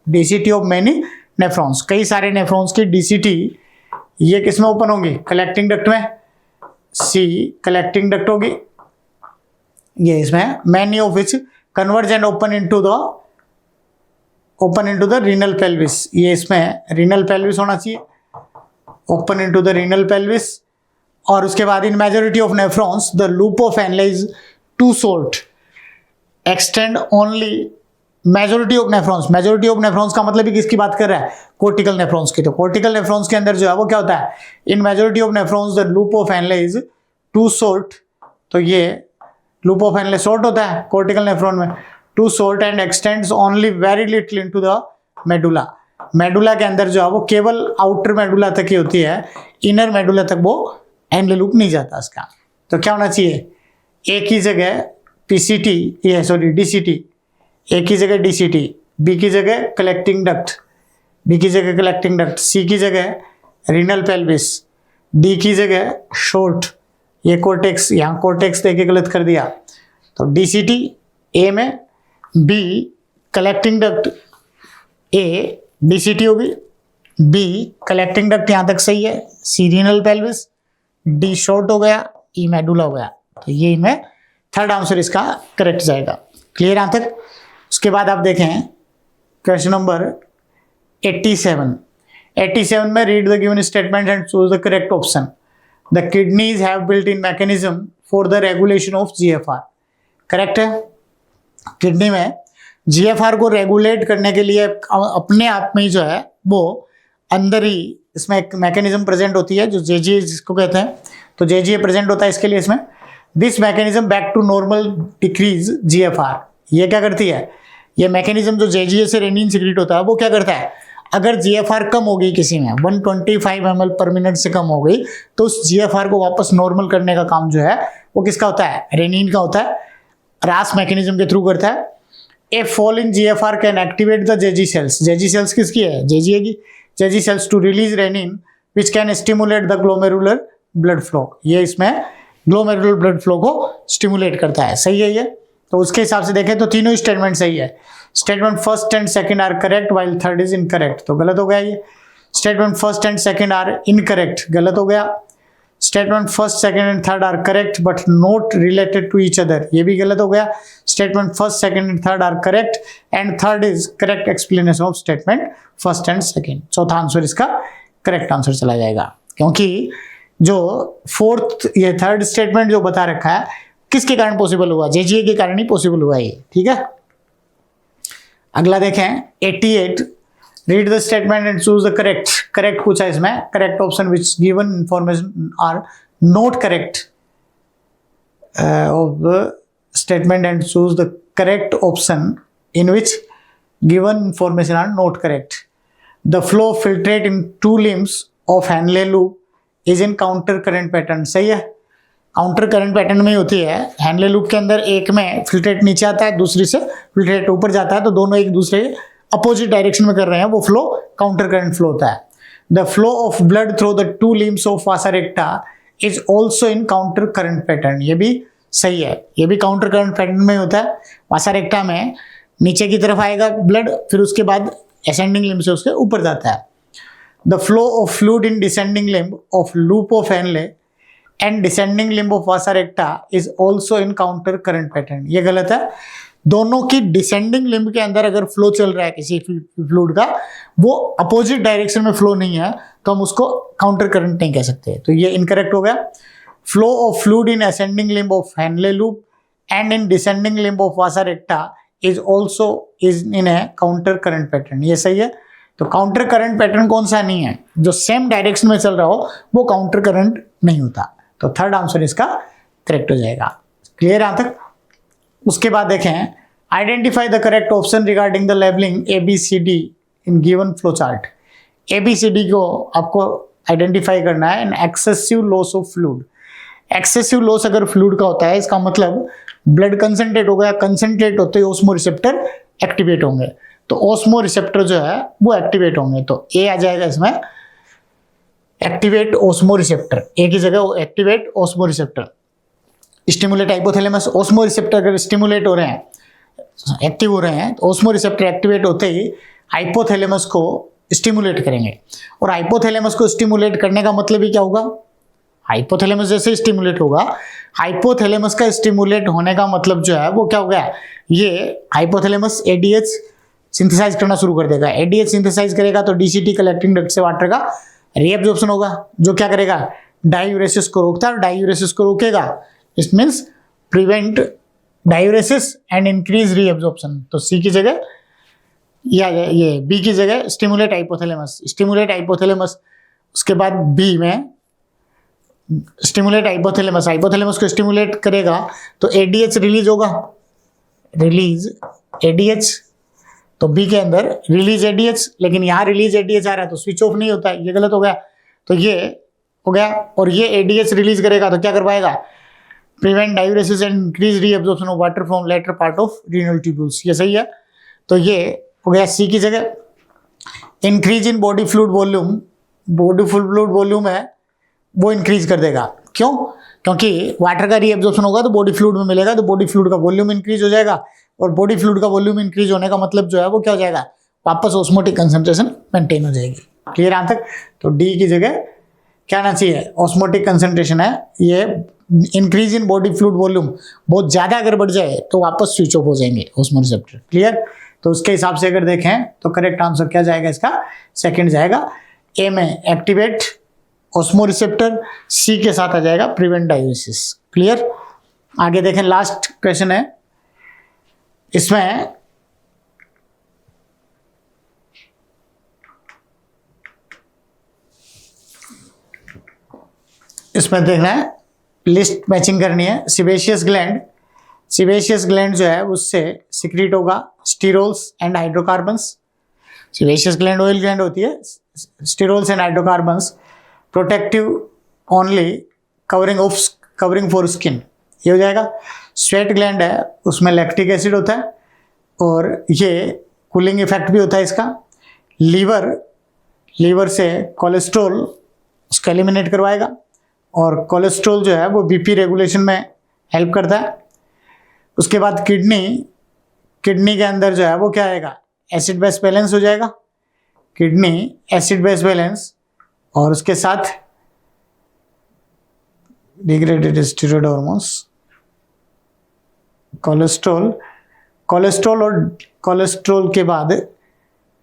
DCT of many nephrons, कई सारे नेफ्रॉन्स की DCT ये किस में ओपन होंगी, कलेक्टिंग डक्ट में, C कलेक्टिंग डक्ट होगी, ये इसमें many of which converge and open into the renal pelvis, ये इसमें रीनल पेल्विस होना चाहिए, open into the renal pelvis. और उसके बाद in majority of nephrons the loop of Henle is too short, extend only, majority of nephrons, majority of nephrons का मतलब ही किसकी बात कर रहा है, कोर्टिकल नेफ्रॉन्स की। तो कोर्टिकल नेफ्रॉन्स के अंदर जो है वो क्या होता है, in majority of nephrons the loop of Henle is too short, तो ये लूप ऑफ एनले शॉर्ट होता है कोर्टिकल नेफ्रॉन में, too short and extends only very little into the medulla, medulla के अंदर जो है वो केवल आउटर मेडुला तक ही होती है, इनर मेडुला तक वो एनले लूप नहीं जाता इसका। तो क्या होना चाहिए, एक ही जगह PCT, ये सॉरी DCT, एक ही जगह DCT, B की जगह कलेक्टिंग डक्ट, B की जगह कलेक्टिंग डक्ट, C की जगह रीनल पेल्विस, D की जगह शॉर्ट, ये कोर्टेक्स, यहाँ कोर्टेक्स देके गलत कर दिया, तो DCT A में, B collecting duct, A DCT होगी, B कलेक्टिंग डक्ट यहाँ तक सही है, C renal pelvis, D short हो गया, E मेडुला हो गया, तो ये इनमें थर्ड आंसर इसका करेक्ट जाएगा। क्लियर यहाँ तक। उसके बाद आप देखें क्वेश्चन नंबर 87 में read the given statement and choose the correct option. The kidneys have built in mechanism for the regulation of GFR। Correct है, किडनी में जीएफआर को रेगुलेट करने के लिए अपने आप में ही जो है वो अंदर ही इसमें एक मैकेनिज्म प्रेजेंट होती है जो जेजीए जिसको कहते हैं, तो जेजीए प्रेजेंट होता है इसके लिए इसमें। This mechanism back to normal decrease GFR, ये क्या करती है, ये मैकेनिज्म जो जेजीए से रेनिन सिक्रीट होता है वो क्या करता है, अगर जीएफआर कम हो गई किसी में 125 ml पर मिनट से कम हो गई तो उस जीएफआर को वापस नॉर्मल करने का काम जो है वो किसका होता है, रेनिन का होता है, रास मैकेनिज्म के थ्रू करता है। A fall in GFR can activate the JG cells, JG cells किसकी है, जेजीए की, JG cells to release renin which can stimulate the glomerular blood flow, ये इसमें ग्लोमेरुलर ब्लड फ्लो को स्टिमुलेट करता है। सही है ये, तो उसके हिसाब से देखें तो तीनों स्टेटमेंट सही है। Statement first and second are correct while third is incorrect, तो गलत हो गया ये। Statement first and second are incorrect, गलत हो गया। Statement first second and third are correct but not related to each other, ये भी गलत हो गया। Statement first second and third are correct and third is correct explanation of statement first and second, चौथा answer इसका correct answer चला जाएगा, क्योंकि जो फोर्थ ये थर्ड स्टेटमेंट जो बता रखा है किसके कारण पॉसिबल हुआ, जेजीए के कारण ही पॉसिबल हुआ ये, ठीक है। अगला देखें 88, read the statement and choose the correct, correct पूछा इसमें, correct option which given information are not correct of the statement and choose the correct option in which given information are not correct. The flow filtrate into limbs of Henle loop is in counter current pattern, सही है, counter current pattern में होती है। Henle loop के अंदर एक में filtrate नीचे आता है, दूसरी से फिल्ट्रेट ऊपर जाता है, तो दोनों एक दूसरे अपोजिट डायरेक्शन में कर रहे हैं, वो फ्लो काउंटर करंट फ्लो होता है। The flow of blood through the two limbs of Vasa रेक्टा is also in counter current pattern, ये भी सही है, ये भी काउंटर करंट पैटर्न में होता है। वासा रेक्टा में नीचे की तरफ आएगा ब्लड, फिर उसके बाद असेंडिंग लिम्ब से उसके ऊपर जाता है। The flow of fluid in descending limb of loop of Henle and descending limb of Vasa रेक्टा is also in counter current pattern, ये गलत है। दोनों की डिसेंडिंग लिम्ब के अंदर अगर फ्लो चल रहा है किसी फ्लूइड का, वो अपोजिट डायरेक्शन में फ्लो नहीं है, तो हम उसको काउंटर करंट नहीं कह सकते, तो ये इनकरेक्ट हो गया। Flow of fluid in ascending limb of Henle loop and in descending limb of Vasa रेक्टा is also is in A counter current pattern, ये सही है। तो काउंटर करंट पैटर्न कौन सा नहीं है, जो सेम डायरेक्शन में चल रहा हो वो काउंटर करंट नहीं होता, तो थर्ड आंसर इसका करेक्ट हो जाएगा। क्लियर यहां तक। उसके बाद देखें, identify the correct option regarding the labelling ABCD in given flow chart. ABCD को आपको आइडेंटिफाई करना है। An excessive loss of fluid, excessive loss अगर फ्लूइड का होता है इसका मतलब ब्लड कंसंट्रेट हो गया, कंसंट्रेट होते ही ऑस्मो रिसेप्टर एक्टिवेट होंगे, तो ऑस्मो रिसेप्टर जो है वो एक्टिवेट होंगे, तो ए आ जाएगा इसमें, एक्टिवेट ऑस्मो रिसेप्टर, ए की जगह activate osmo receptor. Stimulate hypothalamus, osmo receptor अगर स्टिमुलेट हो रहे हैं, एक्टिव हो रहे हैं, तो ऑस्मो रिसेप्टर एक्टिवेट होते ही हाइपोथैलेमस को स्टिमुलेट करेंगे, और हाइपोथैलेमस को स्टिमुलेट करने का मतलब ही क्या होगा, हाइपोथैलेमस जैसे स्टिमुलेट होगा, हाइपोथैलेमस का स्टिमुलेट होने का मतलब जो है वो क्या हो गया, ये हाइपोथैलेमस ADH सिंथेसाइज करना शुरू कर देगा। ADH सिंथेसाइज करेगा तो DCT कलेक्टिंग डक्ट से वाटर का रीएब्जॉर्प्शन होगा, जो क्या करेगा, डायूरेसिस को रोकता है, और डायूरेसिस को रोकेगा, it means prevent diuresis and increase reabsorption. तो सी की जगह या ये बी की जगह स्टिमुलेट हाइपोथैलेमस, स्टिमुलेट हाइपोथैलेमस। उसके बाद बी में स्टिमुलेट हाइपोथैलेमस, हाइपोथैलेमस को स्टिमुलेट करेगा तो ADH रिलीज होगा, रिलीज ADH, तो बी के अंदर रिलीज ADH, लेकिन यहाँ रिलीज ADH आ रहा है तो स्विच ऑफ नहीं होता है, ये गलत हो गया, तो ये हो गया। और ये ADH रिलीज करेगा तो क्या कर पाएगा, prevent diuresis and increase reabsorption of water from latter part of renal tubules, ये सही है। तो ये हो गया सी की जगह। Increase in body fluid volume, body fluid volume है वो इंक्रीज कर देगा, क्यों, क्योंकि वाटर का रीअब्जॉर्प्शन होगा तो बॉडी फ्लूइड में मिलेगा, तो बॉडी फ्लूइड का वॉल्यूम इंक्रीज हो जाएगा, और बॉडी फ्लूइड का वॉल्यूम इंक्रीज होने का मतलब जो है वो क्या हो जाएगा, वापस ऑस्मोटिक कंसंट्रेशन मेंटेन हो जाएगी। क्लियर यहां तक। तो डी की जगह क्या आना चाहिए, ऑस्मोटिक कंसंट्रेशन है, ये increase in body fluid volume बहुत ज्यादा अगर बढ़ जाए तो वापस स्विच ऑफ हो जाएंगे ऑस्मो रिसेप्टर। क्लियर। तो उसके हिसाब से अगर देखें तो करेक्ट आंसर क्या जाएगा इसका, सेकंड जाएगा। ए में एक्टिवेट ऑस्मो रिसेप्टर, सी के साथ आ जाएगा प्रिवेंट डायूरेसिस। क्लियर। आगे देखें, लास्ट क्वेश्चन है, इसमें इसमें देखना है, लिस्ट मैचिंग करनी है। सिबेशियस ग्लैंड जो है उससे सिक्रीट होगा sterols and hydrocarbons. Sebaceous gland oil gland होती है, sterols and hydrocarbons, protective only, covering for skin, ये हो जाएगा। स्वेट ग्लैंड है, उसमें लैक्टिक एसिड होता है और ये कूलिंग इफेक्ट भी होता है इसका। लीवर से कोलेस्ट्रॉल उसको एलिमिनेट करवाएगा और कोलेस्ट्रॉल जो है वो बीपी रेगुलेशन में हेल्प करता है। उसके बाद किडनी के अंदर जो है वो क्या आएगा, एसिड बेस बैलेंस हो जाएगा, किडनी एसिड बेस बैलेंस, और उसके साथ डिग्रेडेड स्टेरॉइड हार्मोन्स, कोलेस्ट्रॉल के बाद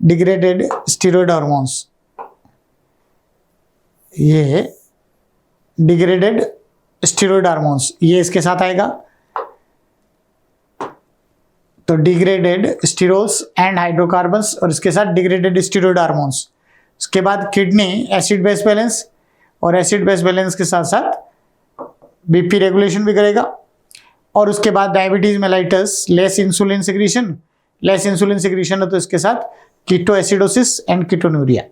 डिग्रेडेड स्टेरॉइड हार्मोन्स, ये डिग्रेडेड स्टेरॉइड हार्मोन्स ये इसके साथ आएगा। तो डिग्रेडेड स्टीरोल्स एंड हाइड्रोकार्बन्स और इसके साथ डिग्रेडेड स्टेरॉइड हार्मोन्स। उसके बाद किडनी एसिड बेस बैलेंस, और एसिड बेस बैलेंस के साथ साथ बीपी रेगुलेशन भी करेगा। और उसके बाद diabetes mellitus, less insulin secretion है तो इसके साथ ketoacidosis and ketonuria.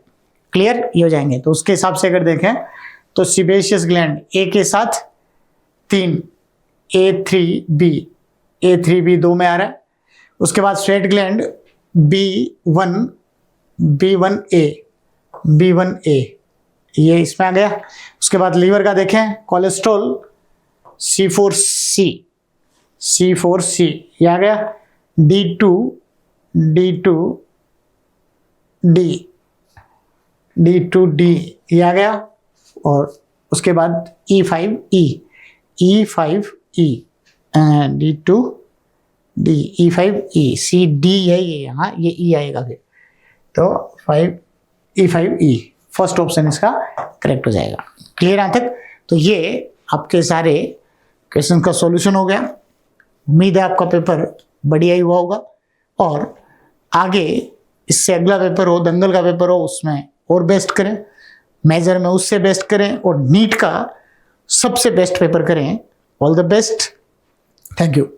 Clear, ये हो जाएंगे। तो उसके हिसाब से अगर देखें तो सिबेशियस ग्लैंड ए के साथ 3, A3B 2 में आ रहा है। उसके बाद स्वेट ग्लैंड B1A ये इसमें आ गया। उसके बाद लीवर का देखें, कोलेस्ट्रॉल C4C ये आ गया। D2D ये आ गया। और उसके बाद E5E D2D CD है ये, यहाँ ये E आएगा फिर, तो E5E फर्स्ट ऑप्शन इसका करेक्ट हो जाएगा। क्लियर यहाँ तक? तो ये आपके सारे क्वेश्चन का सॉल्यूशन हो गया। उम्मीद है आपका पेपर बढ़िया ही हुआ होगा, और आगे इससे अगला पेपर हो, दंगल का पेपर हो, उसमें और बेस्ट करें, मेजर में उससे बेस्ट करें, और नीट का सबसे बेस्ट पेपर करें। All the best, thank you.